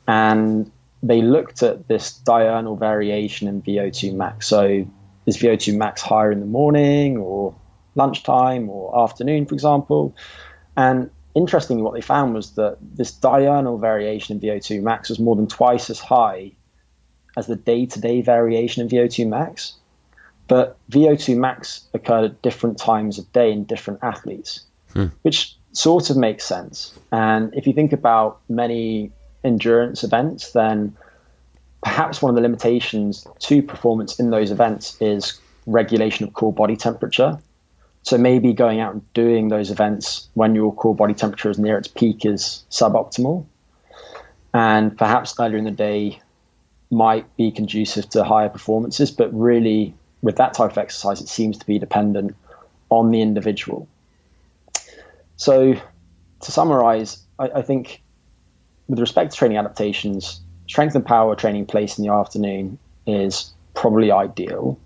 And they looked at this diurnal variation in VO2 max. So is VO2 max higher in the morning or lunchtime or afternoon, for example? And interestingly, what they found was that this diurnal variation in VO2 max was more than twice as high as the day-to-day variation in VO2 max. But VO2 max occurred at different times of day in different athletes, which sort of makes sense. And if you think about many endurance events, then perhaps one of the limitations to performance in those events is regulation of core body temperature. So maybe going out and doing those events when your core body temperature is near its peak is suboptimal. And perhaps earlier in the day might be conducive to higher performances, but really with that type of exercise, it seems to be dependent on the individual. So to summarize, I think with respect to training adaptations, strength and power training placed in the afternoon is probably ideal.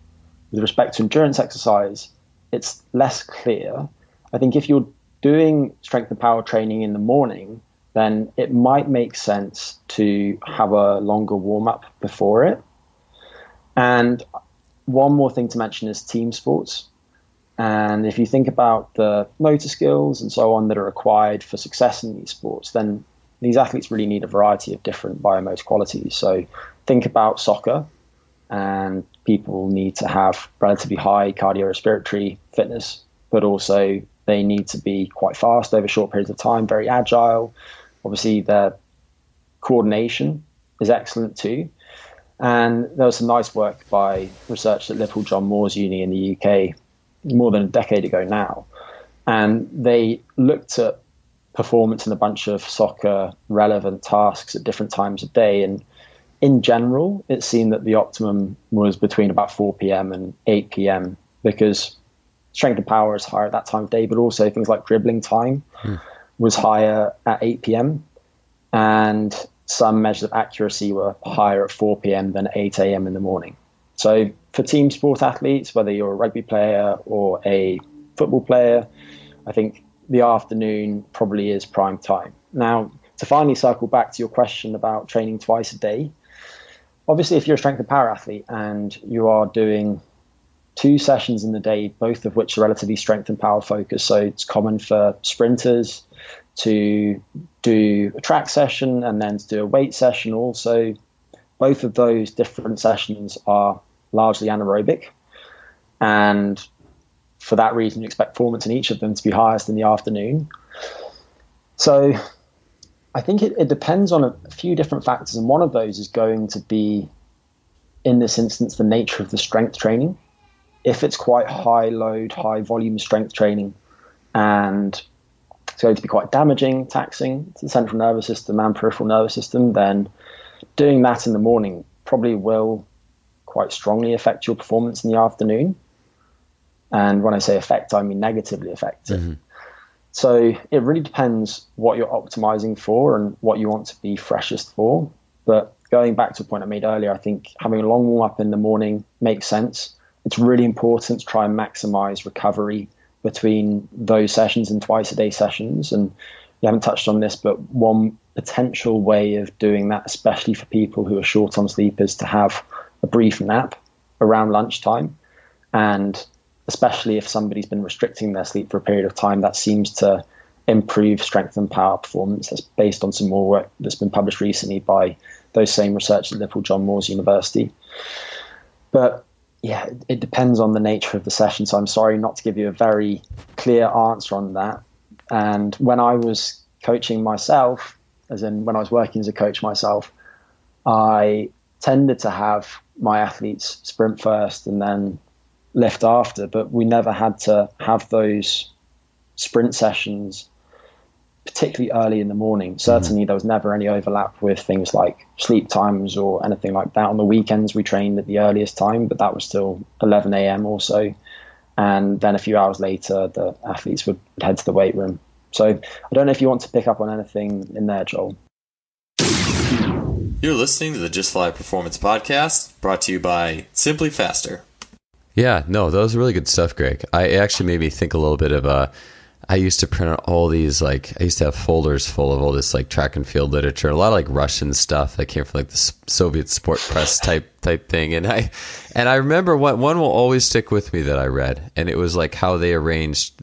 With respect to endurance exercise, it's less clear. I think if you're doing strength and power training in the morning, then it might make sense to have a longer warm-up before it. And one more thing to mention is team sports. And if you think about the motor skills and so on that are required for success in these sports, then these athletes really need a variety of different biomotor qualities. So think about soccer, and people need to have relatively high cardiorespiratory fitness, but also they need to be quite fast over short periods of time, very agile. Obviously, their coordination is excellent too. And there was some nice work by researchers at Liverpool John Moores Uni in the UK more than a decade ago now. And they looked at performance in a bunch of soccer relevant tasks at different times of day. And in general, it seemed that the optimum was between about 4 p.m. and 8 p.m. because strength and power is higher at that time of day, but also things like dribbling time was higher at 8 p.m. And some measures of accuracy were higher at 4 p.m. than 8 a.m. in the morning. So for team sport athletes, whether you're a rugby player or a football player, I think the afternoon probably is prime time. Now, to finally circle back to your question about training twice a day, obviously if you're a strength and power athlete and you are doing 2 sessions in the day, both of which are relatively strength and power focused, so it's common for sprinters to do a track session and then to do a weight session also. Both of those different sessions are largely anaerobic, and for that reason you expect performance in each of them to be highest in the afternoon. So I think it depends on a few different factors, and one of those is going to be, in this instance, the nature of the strength training. If it's quite high load, high volume strength training, and it's going to be quite damaging, taxing to the central nervous system and peripheral nervous system, then doing that in the morning probably will quite strongly affect your performance in the afternoon. And when I say affect, I mean negatively affect it. So it really depends what you're optimizing for and what you want to be freshest for. But going back to a point I made earlier, I think having a long warm up in the morning makes sense. It's really important to try and maximize recovery between those sessions and twice a day sessions. And you haven't touched on this, but one potential way of doing that, especially for people who are short on sleep, is to have a brief nap around lunchtime. And especially if somebody's been restricting their sleep for a period of time, that seems to improve strength and power performance. That's based on some more work that's been published recently by those same researchers at Liverpool John Moores University. But yeah, it depends on the nature of the session. So I'm sorry not to give you a very clear answer on that. And when I was coaching myself, as in when I was working as a coach myself, I tended to have my athletes sprint first and then lift after, but we never had to have those sprint sessions particularly early in the morning. Certainly there was never any overlap with things like sleep times or anything like that. On the weekends we trained at the earliest time, but that was still 11 a.m. or so. And then a few hours later, the athletes would head to the weight room. So I don't know if you want to pick up on anything in there, Joel. You're listening to the Just Fly Performance Podcast, brought to you by Simply Faster. Yeah, no, that was really good stuff, Greg. It actually made me think a little bit of I used to print out all these, like, I used to have folders full of all this, like, track and field literature, a lot of, like, Russian stuff that came from, like, the Soviet sport press type thing. And I remember one will always stick with me that I read, and it was, like, how they arranged.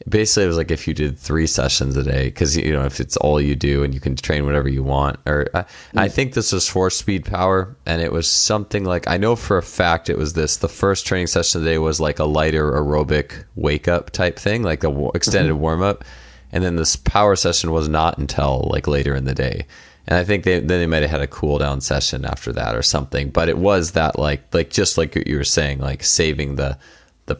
Basically, it was like if you did 3 sessions a day, because, you know, if it's all you do and you can train whatever you want. Or I think this was for speed power, and it was something like, I know for a fact it was this. The first training session of the day was like a lighter aerobic wake up type thing, like a extended warm up, and then this power session was not until like later in the day. And I think they might have had a cool down session after that or something. But it was that like just like you were saying, like saving the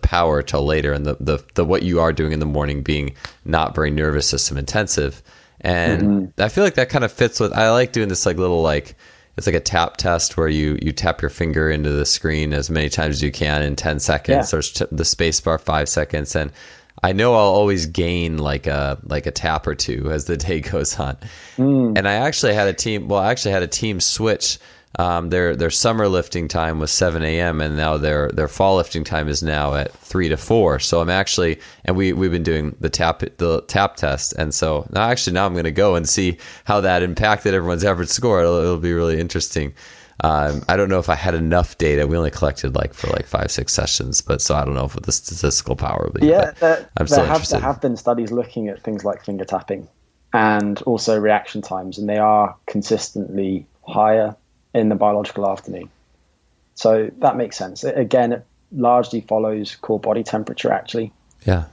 power till later, and the what you are doing in the morning being not very nervous system intensive. And I feel like that kind of fits with, I like doing this like little, like, it's like a tap test where you tap your finger into the screen as many times as you can in 10 seconds. There's the space bar 5 seconds. And I know I'll always gain like a tap or two as the day goes on. And I actually had a team switch. Their summer lifting time was 7 a.m. and now their fall lifting time is now at 3 to 4. So I'm actually, and we've been doing the tap test, and so now I'm going to go and see how that impacted everyone's average score. It'll be really interesting. I don't know if I had enough data. We only collected for 5-6 sessions, but so I don't know if the statistical power will be. Yeah, there have been studies looking at things like finger tapping and also reaction times, and they are consistently higher in the biological afternoon. So that makes sense. Again, it largely follows core body temperature, actually. Yeah.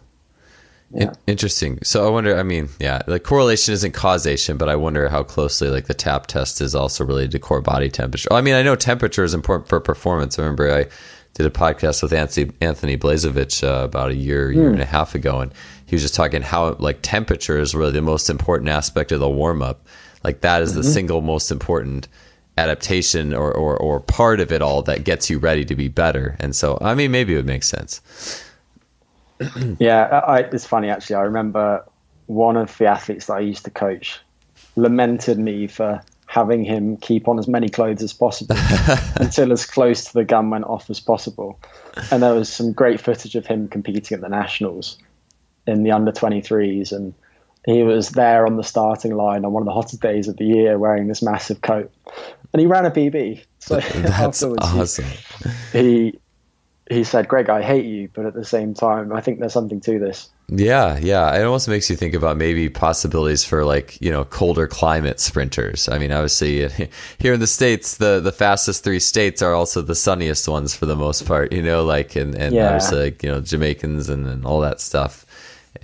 Interesting. So I wonder, like correlation isn't causation, but I wonder how closely like the tap test is also related to core body temperature. I mean, I know temperature is important for performance. I remember I did a podcast with Anthony Blazevich about a year and a half ago, and he was just talking how like temperature is really the most important aspect of the warm up. Like that is the single most important adaptation or part of it all that gets you ready to be better. And so, I mean, maybe it would make sense. Yeah, it's funny actually. I remember one of the athletes that I used to coach lamented me for having him keep on as many clothes as possible until as close to the gun went off as possible. And there was some great footage of him competing at the Nationals in the under 23s, and he was there on the starting line on one of the hottest days of the year wearing this massive coat. And he ran a PB. So that's awesome. He said, "Greg, I hate you, but at the same time, I think there's something to this." Yeah. It almost makes you think about maybe possibilities for colder climate sprinters. I mean, obviously here in the States, the fastest 3 states are also the sunniest ones for the most part, and obviously Jamaicans and all that stuff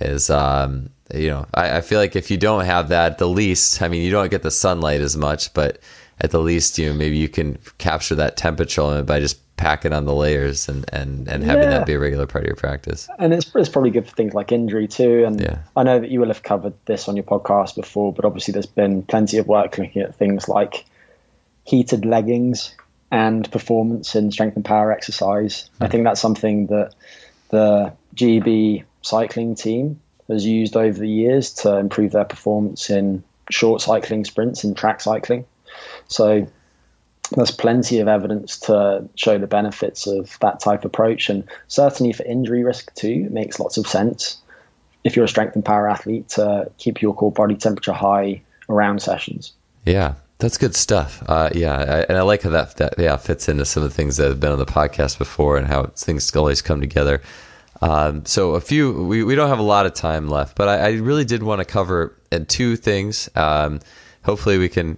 is, I feel like if you don't have that, at the least, I mean, you don't get the sunlight as much, but at the least, maybe you can capture that temperature by just packing on the layers and having that be a regular part of your practice. And it's probably good for things like injury too. And I know that you will have covered this on your podcast before, but obviously there's been plenty of work looking at things like heated leggings and performance in strength and power exercise. I think that's something that the GB cycling team has used over the years to improve their performance in short cycling sprints and track cycling. So there's plenty of evidence to show the benefits of that type of approach. And certainly for injury risk too, it makes lots of sense. if you're a strength and power athlete, to keep your core body temperature high around sessions. Yeah, that's good stuff. And I like how that fits into some of the things that have been on the podcast before and how things always come together. So we don't have a lot of time left, but I really did want to cover two things. Hopefully we can,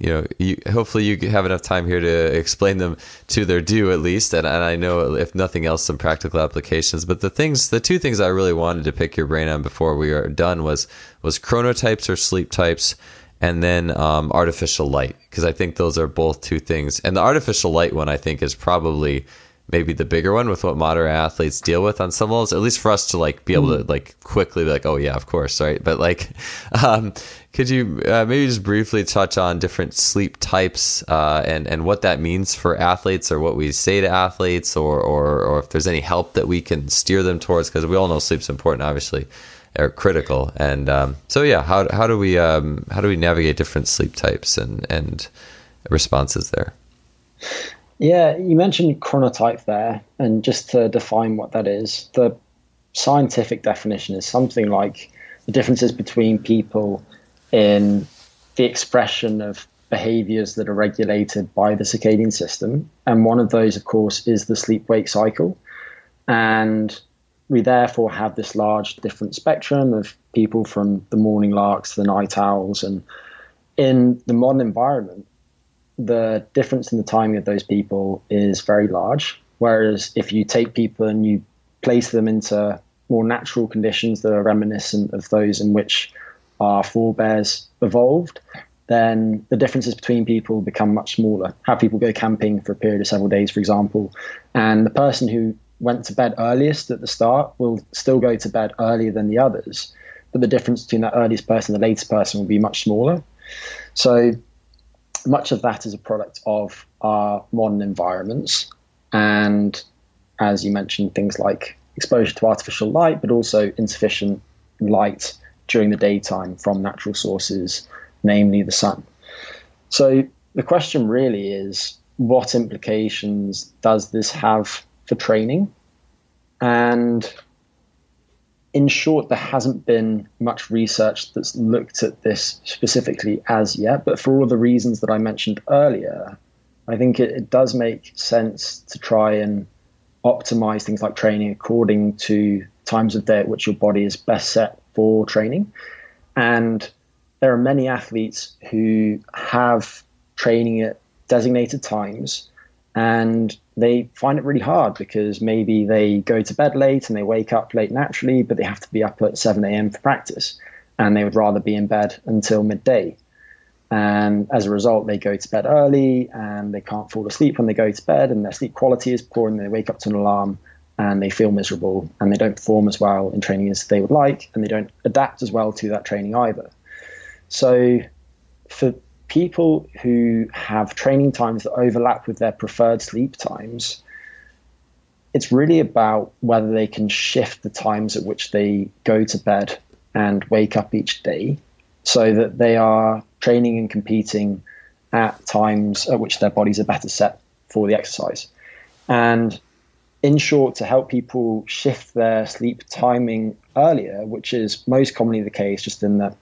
hopefully you have enough time here to explain them to their due at least. And I know if nothing else, some practical applications, but the two things I really wanted to pick your brain on before we are done was chronotypes or sleep types, and then artificial light, because I think those are both two things. And the artificial light one, I think, is probably maybe the bigger one with what modern athletes deal with on some levels, at least for us to be able to quickly be like, oh yeah, of course, right? But could you maybe just briefly touch on different sleep types and what that means for athletes, or what we say to athletes, or if there's any help that we can steer them towards, because we all know sleep's important, obviously, or critical. And how do we navigate different sleep types and responses there? Yeah, you mentioned chronotype there, and just to define what that is, the scientific definition is something like the differences between people in the expression of behaviors that are regulated by the circadian system. And one of those, of course, is the sleep-wake cycle. And we therefore have this large different spectrum of people, from the morning larks to the night owls. And in the modern environment, the difference in the timing of those people is very large. Whereas if you take people and you place them into more natural conditions that are reminiscent of those in which our forebears evolved, then the differences between people become much smaller. Have people go camping for a period of several days, for example, and the person who went to bed earliest at the start will still go to bed earlier than the others, but the difference between that earliest person and the latest person will be much smaller. So much of that is a product of our modern environments, and as you mentioned, things like exposure to artificial light, but also insufficient light during the daytime from natural sources, namely the sun. So the question really is, what implications does this have for training? And in short, there hasn't been much research that's looked at this specifically as yet, but for all the reasons that I mentioned earlier, I think it does make sense to try and optimize things like training according to times of day at which your body is best set for training. And there are many athletes who have training at designated times, and they find it really hard because maybe they go to bed late and they wake up late naturally, but they have to be up at 7 a.m. for practice, and they would rather be in bed until midday. And as a result, they go to bed early and they can't fall asleep when they go to bed, and their sleep quality is poor, and they wake up to an alarm and they feel miserable, and they don't perform as well in training as they would like, and they don't adapt as well to that training either. So for people who have training times that overlap with their preferred sleep times, it's really about whether they can shift the times at which they go to bed and wake up each day, so that they are training and competing at times at which their bodies are better set for the exercise. And in short, to help people shift their sleep timing earlier, which is most commonly the case, just in that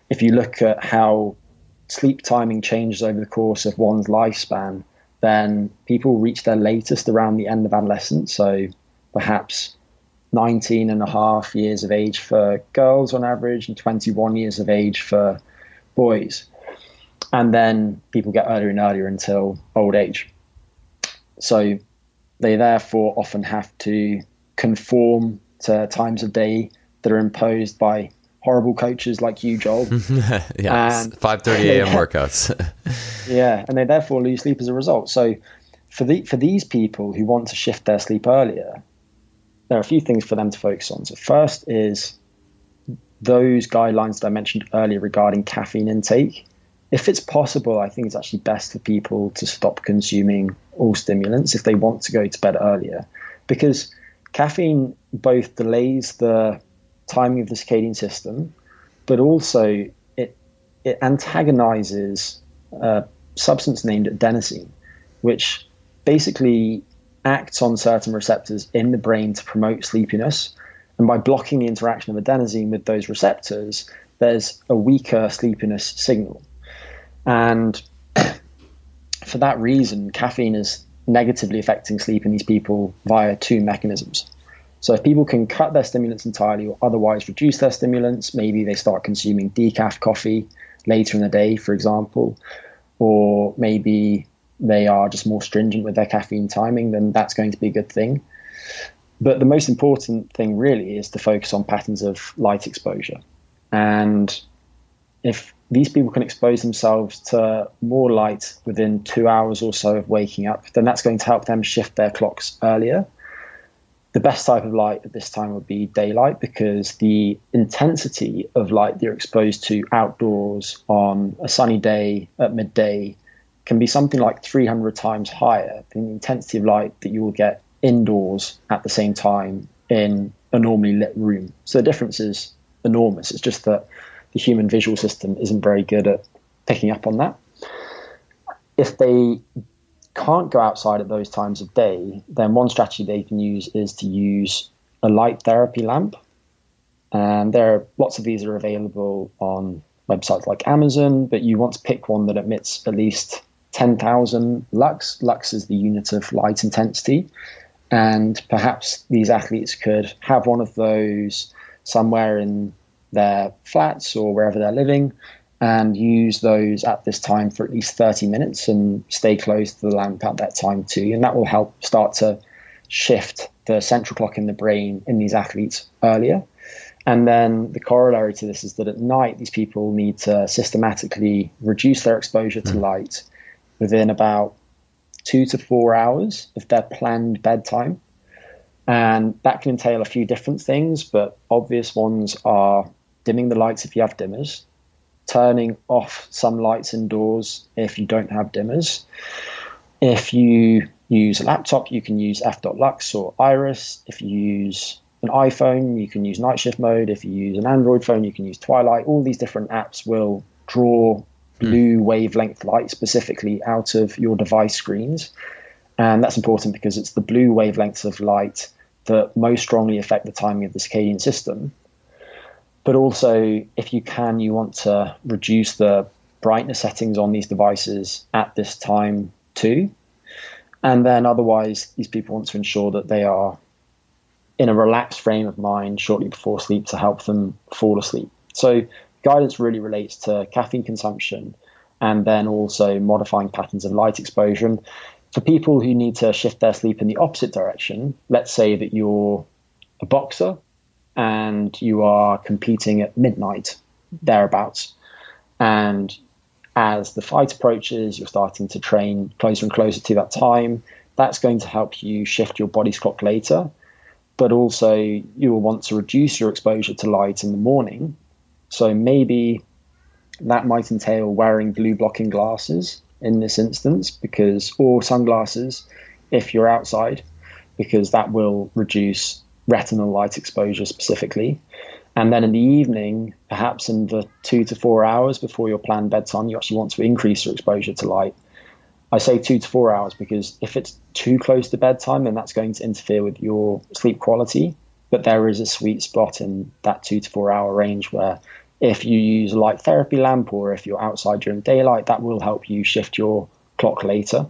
if you look at how sleep timing changes over the course of one's lifespan, then people reach their latest around the end of adolescence. So perhaps 19 and a half years of age for girls on average, and 21 years of age for boys. And then people get earlier and earlier until old age. So they therefore often have to conform to times of day that are imposed by horrible coaches like you, Joel. Yeah, and 5:30 a.m. workouts. Yeah, and they therefore lose sleep as a result. So for these people who want to shift their sleep earlier, there are a few things for them to focus on. So first is those guidelines that I mentioned earlier regarding caffeine intake. If it's possible, I think it's actually best for people to stop consuming all stimulants if they want to go to bed earlier, because caffeine both delays the timing of the circadian system, but also it antagonizes a substance named adenosine, which basically acts on certain receptors in the brain to promote sleepiness. And by blocking the interaction of adenosine with those receptors, there's a weaker sleepiness signal. And for that reason, caffeine is negatively affecting sleep in these people via two mechanisms. So if people can cut their stimulants entirely or otherwise reduce their stimulants, maybe they start consuming decaf coffee later in the day, for example, or maybe they are just more stringent with their caffeine timing, then that's going to be a good thing. But the most important thing really is to focus on patterns of light exposure. And if these people can expose themselves to more light within 2 hours or so of waking up, then that's going to help them shift their clocks earlier. The best type of light at this time would be daylight, because the intensity of light that you're exposed to outdoors on a sunny day at midday can be something like 300 times higher than the intensity of light that you will get indoors at the same time in a normally lit room. So the difference is enormous. It's just that the human visual system isn't very good at picking up on that. If they can't go outside at those times of day, then one strategy they can use is to use a light therapy lamp. And there are lots of these are available on websites like Amazon, but you want to pick one that emits at least 10,000 lux. Lux is the unit of light intensity. And perhaps these athletes could have one of those somewhere in their flats or wherever they're living, and use those at this time for at least 30 minutes and stay close to the lamp at that time too. And that will help start to shift the central clock in the brain in these athletes earlier. And then the corollary to this is that at night, these people need to systematically reduce their exposure to light within about 2 to 4 hours of their planned bedtime. And that can entail a few different things, but obvious ones are dimming the lights if you have dimmers, turning off some lights indoors if you don't have dimmers. If you use a laptop, you can use f.lux or iris. If you use an iPhone, you can use night shift mode. If you use an Android phone, you can use Twilight. All these different apps will draw blue wavelength light specifically out of your device screens. And that's important because it's the blue wavelengths of light that most strongly affect the timing of the circadian system. But also, if you can, you want to reduce the brightness settings on these devices at this time too. And then otherwise, these people want to ensure that they are in a relaxed frame of mind shortly before sleep to help them fall asleep. So guidance really relates to caffeine consumption and then also modifying patterns of light exposure. And for people who need to shift their sleep in the opposite direction, let's say that you're a boxer and you are competing at midnight, thereabouts. And as the fight approaches, you're starting to train closer and closer to that time. That's going to help you shift your body's clock later. But also, you will want to reduce your exposure to light in the morning. So maybe that might entail wearing blue blocking glasses in this instance, or sunglasses if you're outside, because that will reduce retinal light exposure specifically. And then in the evening, perhaps in the 2 to 4 hours before your planned bedtime, you actually want to increase your exposure to light. I say 2 to 4 hours because if it's too close to bedtime, then that's going to interfere with your sleep quality. But there is a sweet spot in that 2 to 4 hour range where if you use a light therapy lamp or if you're outside during daylight, that will help you shift your clock later.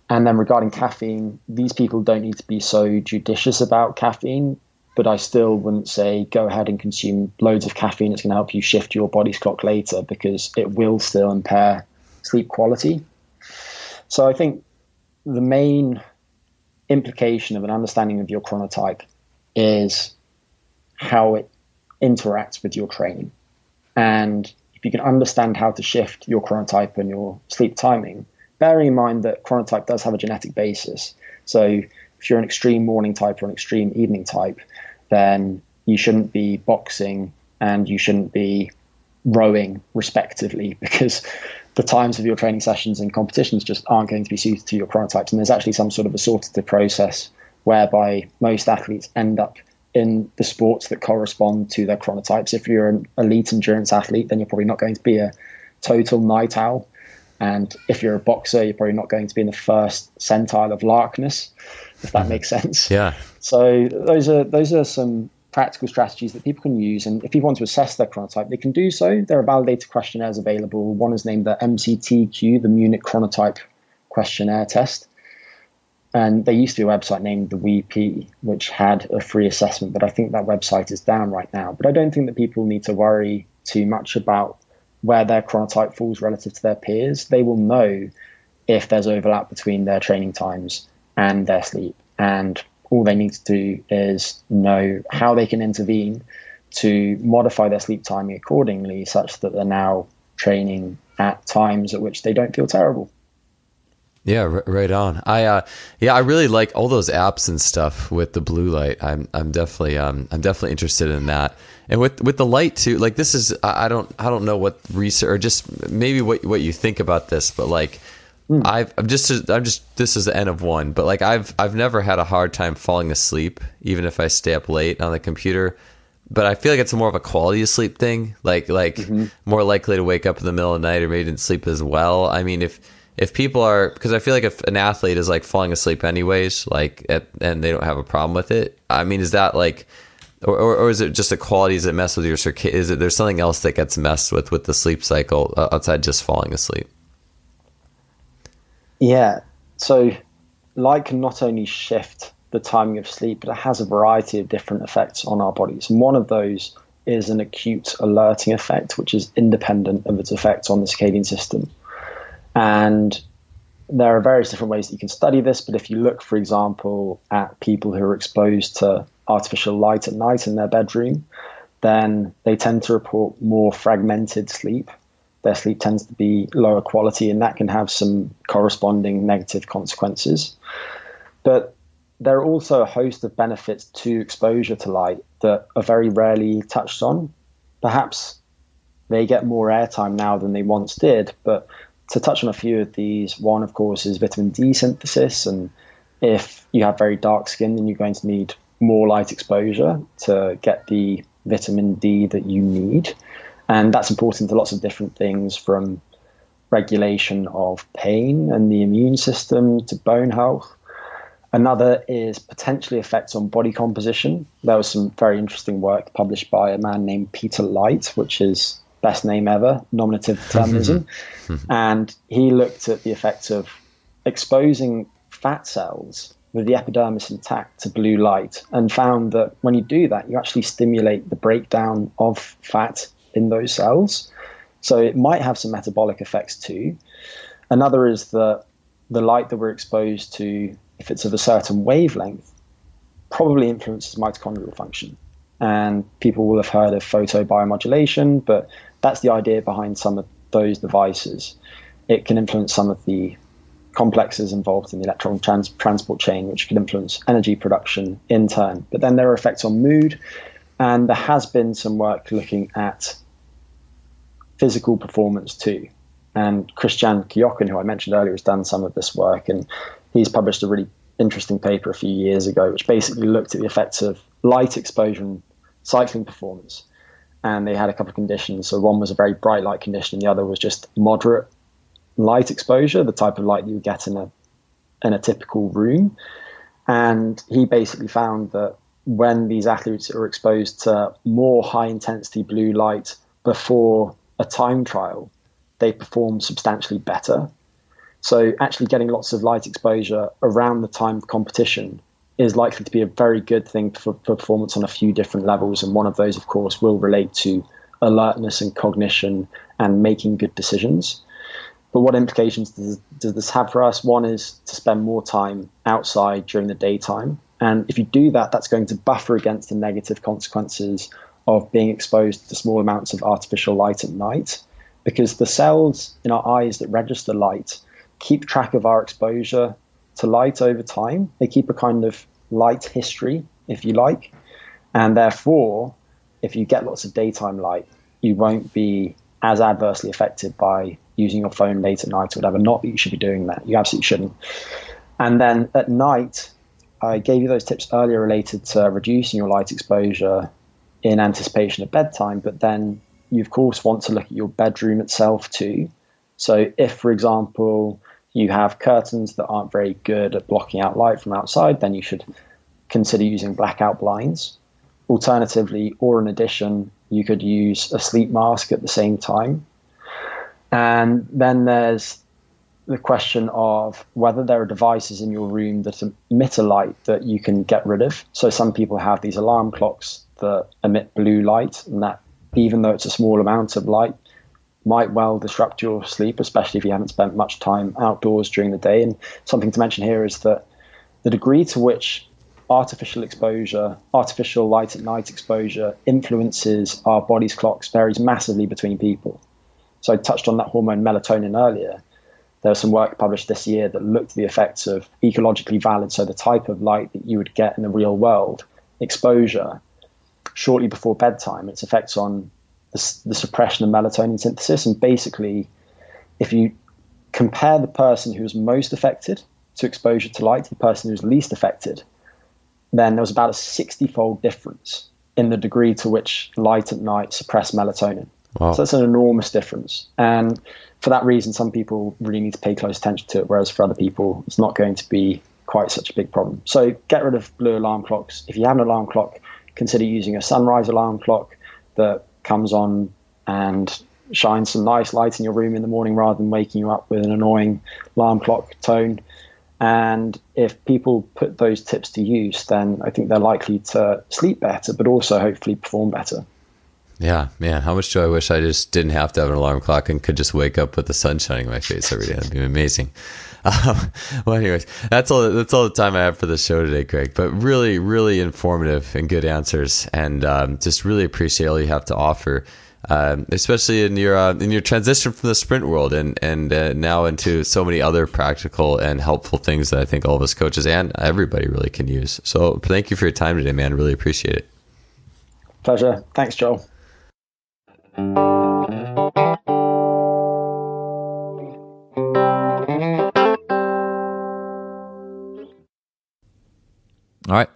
And then regarding caffeine, these people don't need to be so judicious about caffeine, but I still wouldn't say go ahead and consume loads of caffeine. It's going to help you shift your body's clock later because it will still impair sleep quality. So I think the main implication of an understanding of your chronotype is how it interacts with your training. And if you can understand how to shift your chronotype and your sleep timing, bearing in mind that chronotype does have a genetic basis. So if you're an extreme morning type or an extreme evening type, then you shouldn't be boxing and you shouldn't be rowing respectively, because the times of your training sessions and competitions just aren't going to be suited to your chronotypes. And there's actually some sort of assortative process whereby most athletes end up in the sports that correspond to their chronotypes. If you're an elite endurance athlete, then you're probably not going to be a total night owl. And if you're a boxer, you're probably not going to be in the first centile of larkness. if that makes sense. Yeah. So those are some practical strategies that people can use. And if people want to assess their chronotype, they can do so. There are validated questionnaires available. One is named the MCTQ, the Munich Chronotype Questionnaire Test. And there used to be a website named the WeP, which had a free assessment, but I think that website is down right now. But I don't think that people need to worry too much about where their chronotype falls relative to their peers. They will know if there's overlap between their training times and their sleep. And all they need to do is know how they can intervene to modify their sleep timing accordingly, such that they're now training at times at which they don't feel terrible. Yeah, right on. I really like all those apps and stuff with the blue light. I'm definitely interested in that. And with the light too, like this is, I don't know what research, or just maybe what you think about this, but like I'm just this is the N of one, but like I've never had a hard time falling asleep, even if I stay up late on the computer. But I feel like it's more of a quality of sleep thing, like more likely to wake up in the middle of the night, or maybe didn't sleep as well. I mean, if people are, because I feel like if an athlete is like falling asleep anyways, and they don't have a problem with it, I mean, is that like, or is it just the qualities that mess with your circadian? Is it there's something else that gets messed with the sleep cycle outside just falling asleep? Yeah. So light can not only shift the timing of sleep, but it has a variety of different effects on our bodies. And one of those is an acute alerting effect, which is independent of its effects on the circadian system. And there are various different ways that you can study this, but if you look, for example, at people who are exposed to artificial light at night in their bedroom, then they tend to report more fragmented sleep. Their sleep tends to be lower quality, and that can have some corresponding negative consequences. But there are also a host of benefits to exposure to light that are very rarely touched on. Perhaps they get more airtime now than they once did, but to touch on a few of these, one, of course, is vitamin D synthesis. And if you have very dark skin, then you're going to need more light exposure to get the vitamin D that you need. And that's important to lots of different things, from regulation of pain and the immune system to bone health. Another is potentially effects on body composition. There was some very interesting work published by a man named Peter Light, which is best name ever, nominative determinism. And he looked at the effects of exposing fat cells with the epidermis intact to blue light, and found that when you do that, you actually stimulate the breakdown of fat in those cells. So it might have some metabolic effects too. Another is that the light that we're exposed to, if it's of a certain wavelength, probably influences mitochondrial function. And people will have heard of photobiomodulation, but that's the idea behind some of those devices. It can influence some of the complexes involved in the electron transport chain, which can influence energy production in turn. But then there are effects on mood, and there has been some work looking at physical performance too. And Christian Kyokin, who I mentioned earlier, has done some of this work, and he's published a really interesting paper a few years ago, which basically looked at the effects of light exposure and cycling performance. And they had a couple of conditions. So one was a very bright light condition, and the other was just moderate light exposure, the type of light you would get in a typical room. And he basically found that when these athletes are exposed to more high intensity blue light before a time trial, they perform substantially better. So actually getting lots of light exposure around the time of competition is likely to be a very good thing for performance on a few different levels. And one of those, of course, will relate to alertness and cognition and making good decisions. But what implications does this have for us? One is to spend more time outside during the daytime. And if you do that, that's going to buffer against the negative consequences of being exposed to small amounts of artificial light at night, because the cells in our eyes that register light keep track of our exposure to light over time. They keep a kind of light history, if you like. And therefore, if you get lots of daytime light, you won't be as adversely affected by using your phone late at night or whatever. Not that you should be doing that. You absolutely shouldn't. And then at night, I gave you those tips earlier related to reducing your light exposure in anticipation of bedtime, but then you, of course, want to look at your bedroom itself too. So if, for example, you have curtains that aren't very good at blocking out light from outside, then you should consider using blackout blinds. Alternatively, or in addition, you could use a sleep mask at the same time. And then there's the question of whether there are devices in your room that emit a light that you can get rid of. So some people have these alarm clocks that emit blue light, and that, even though it's a small amount of light, might well disrupt your sleep, especially if you haven't spent much time outdoors during the day. And something to mention here is that the degree to which artificial light at night exposure influences our body's clocks varies massively between people. So I touched on that hormone melatonin earlier. There was some work published this year that looked at the effects of ecologically valid, so the type of light that you would get in the real world, exposure shortly before bedtime, its effects on the suppression of melatonin synthesis. And basically, if you compare the person who was most affected to exposure to light to the person who was least affected, then there was about a 60-fold difference in the degree to which light at night suppressed melatonin. Wow. So that's an enormous difference. And for that reason, some people really need to pay close attention to it, whereas for other people, it's not going to be quite such a big problem. So get rid of blue alarm clocks. If you have an alarm clock, consider using a sunrise alarm clock that comes on and shines some nice light in your room in the morning rather than waking you up with an annoying alarm clock tone. And if people put those tips to use, then I think they're likely to sleep better, but also hopefully perform better. Yeah, man, how much do I wish I just didn't have to have an alarm clock and could just wake up with the sun shining in my face every day. That'd be amazing. Well, anyways, that's all the time I have for the show today, Greg. But really, really informative and good answers, and just really appreciate all you have to offer, especially in your transition from the sprint world and now into so many other practical and helpful things that I think all of us coaches and everybody really can use. So, thank you for your time today, man. Really appreciate it. Pleasure. Thanks, Joel. All right.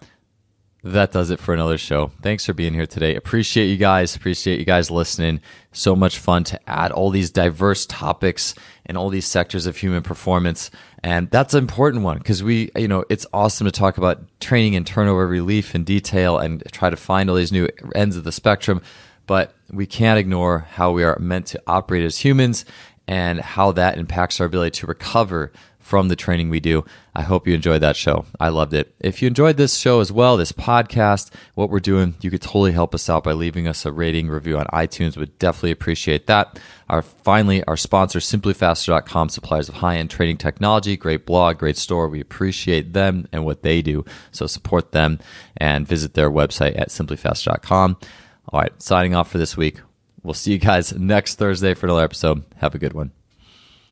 That does it for another show. Thanks for being here today. Appreciate you guys listening. So much fun to add all these diverse topics and all these sectors of human performance. And that's an important one because it's awesome to talk about training and turnover relief in detail and try to find all these new ends of the spectrum. But we can't ignore how we are meant to operate as humans and how that impacts our ability to recover from the training we do. I hope you enjoyed that show. I loved it. If you enjoyed this show as well, this podcast, what we're doing, you could totally help us out by leaving us a rating review on iTunes. Would definitely appreciate that. Finally, our sponsor, simplyfaster.com, suppliers of high-end training technology. Great blog, great store. We appreciate them and what they do. So support them and visit their website at simplyfaster.com. All right, signing off for this week. We'll see you guys next Thursday for another episode. Have a good one.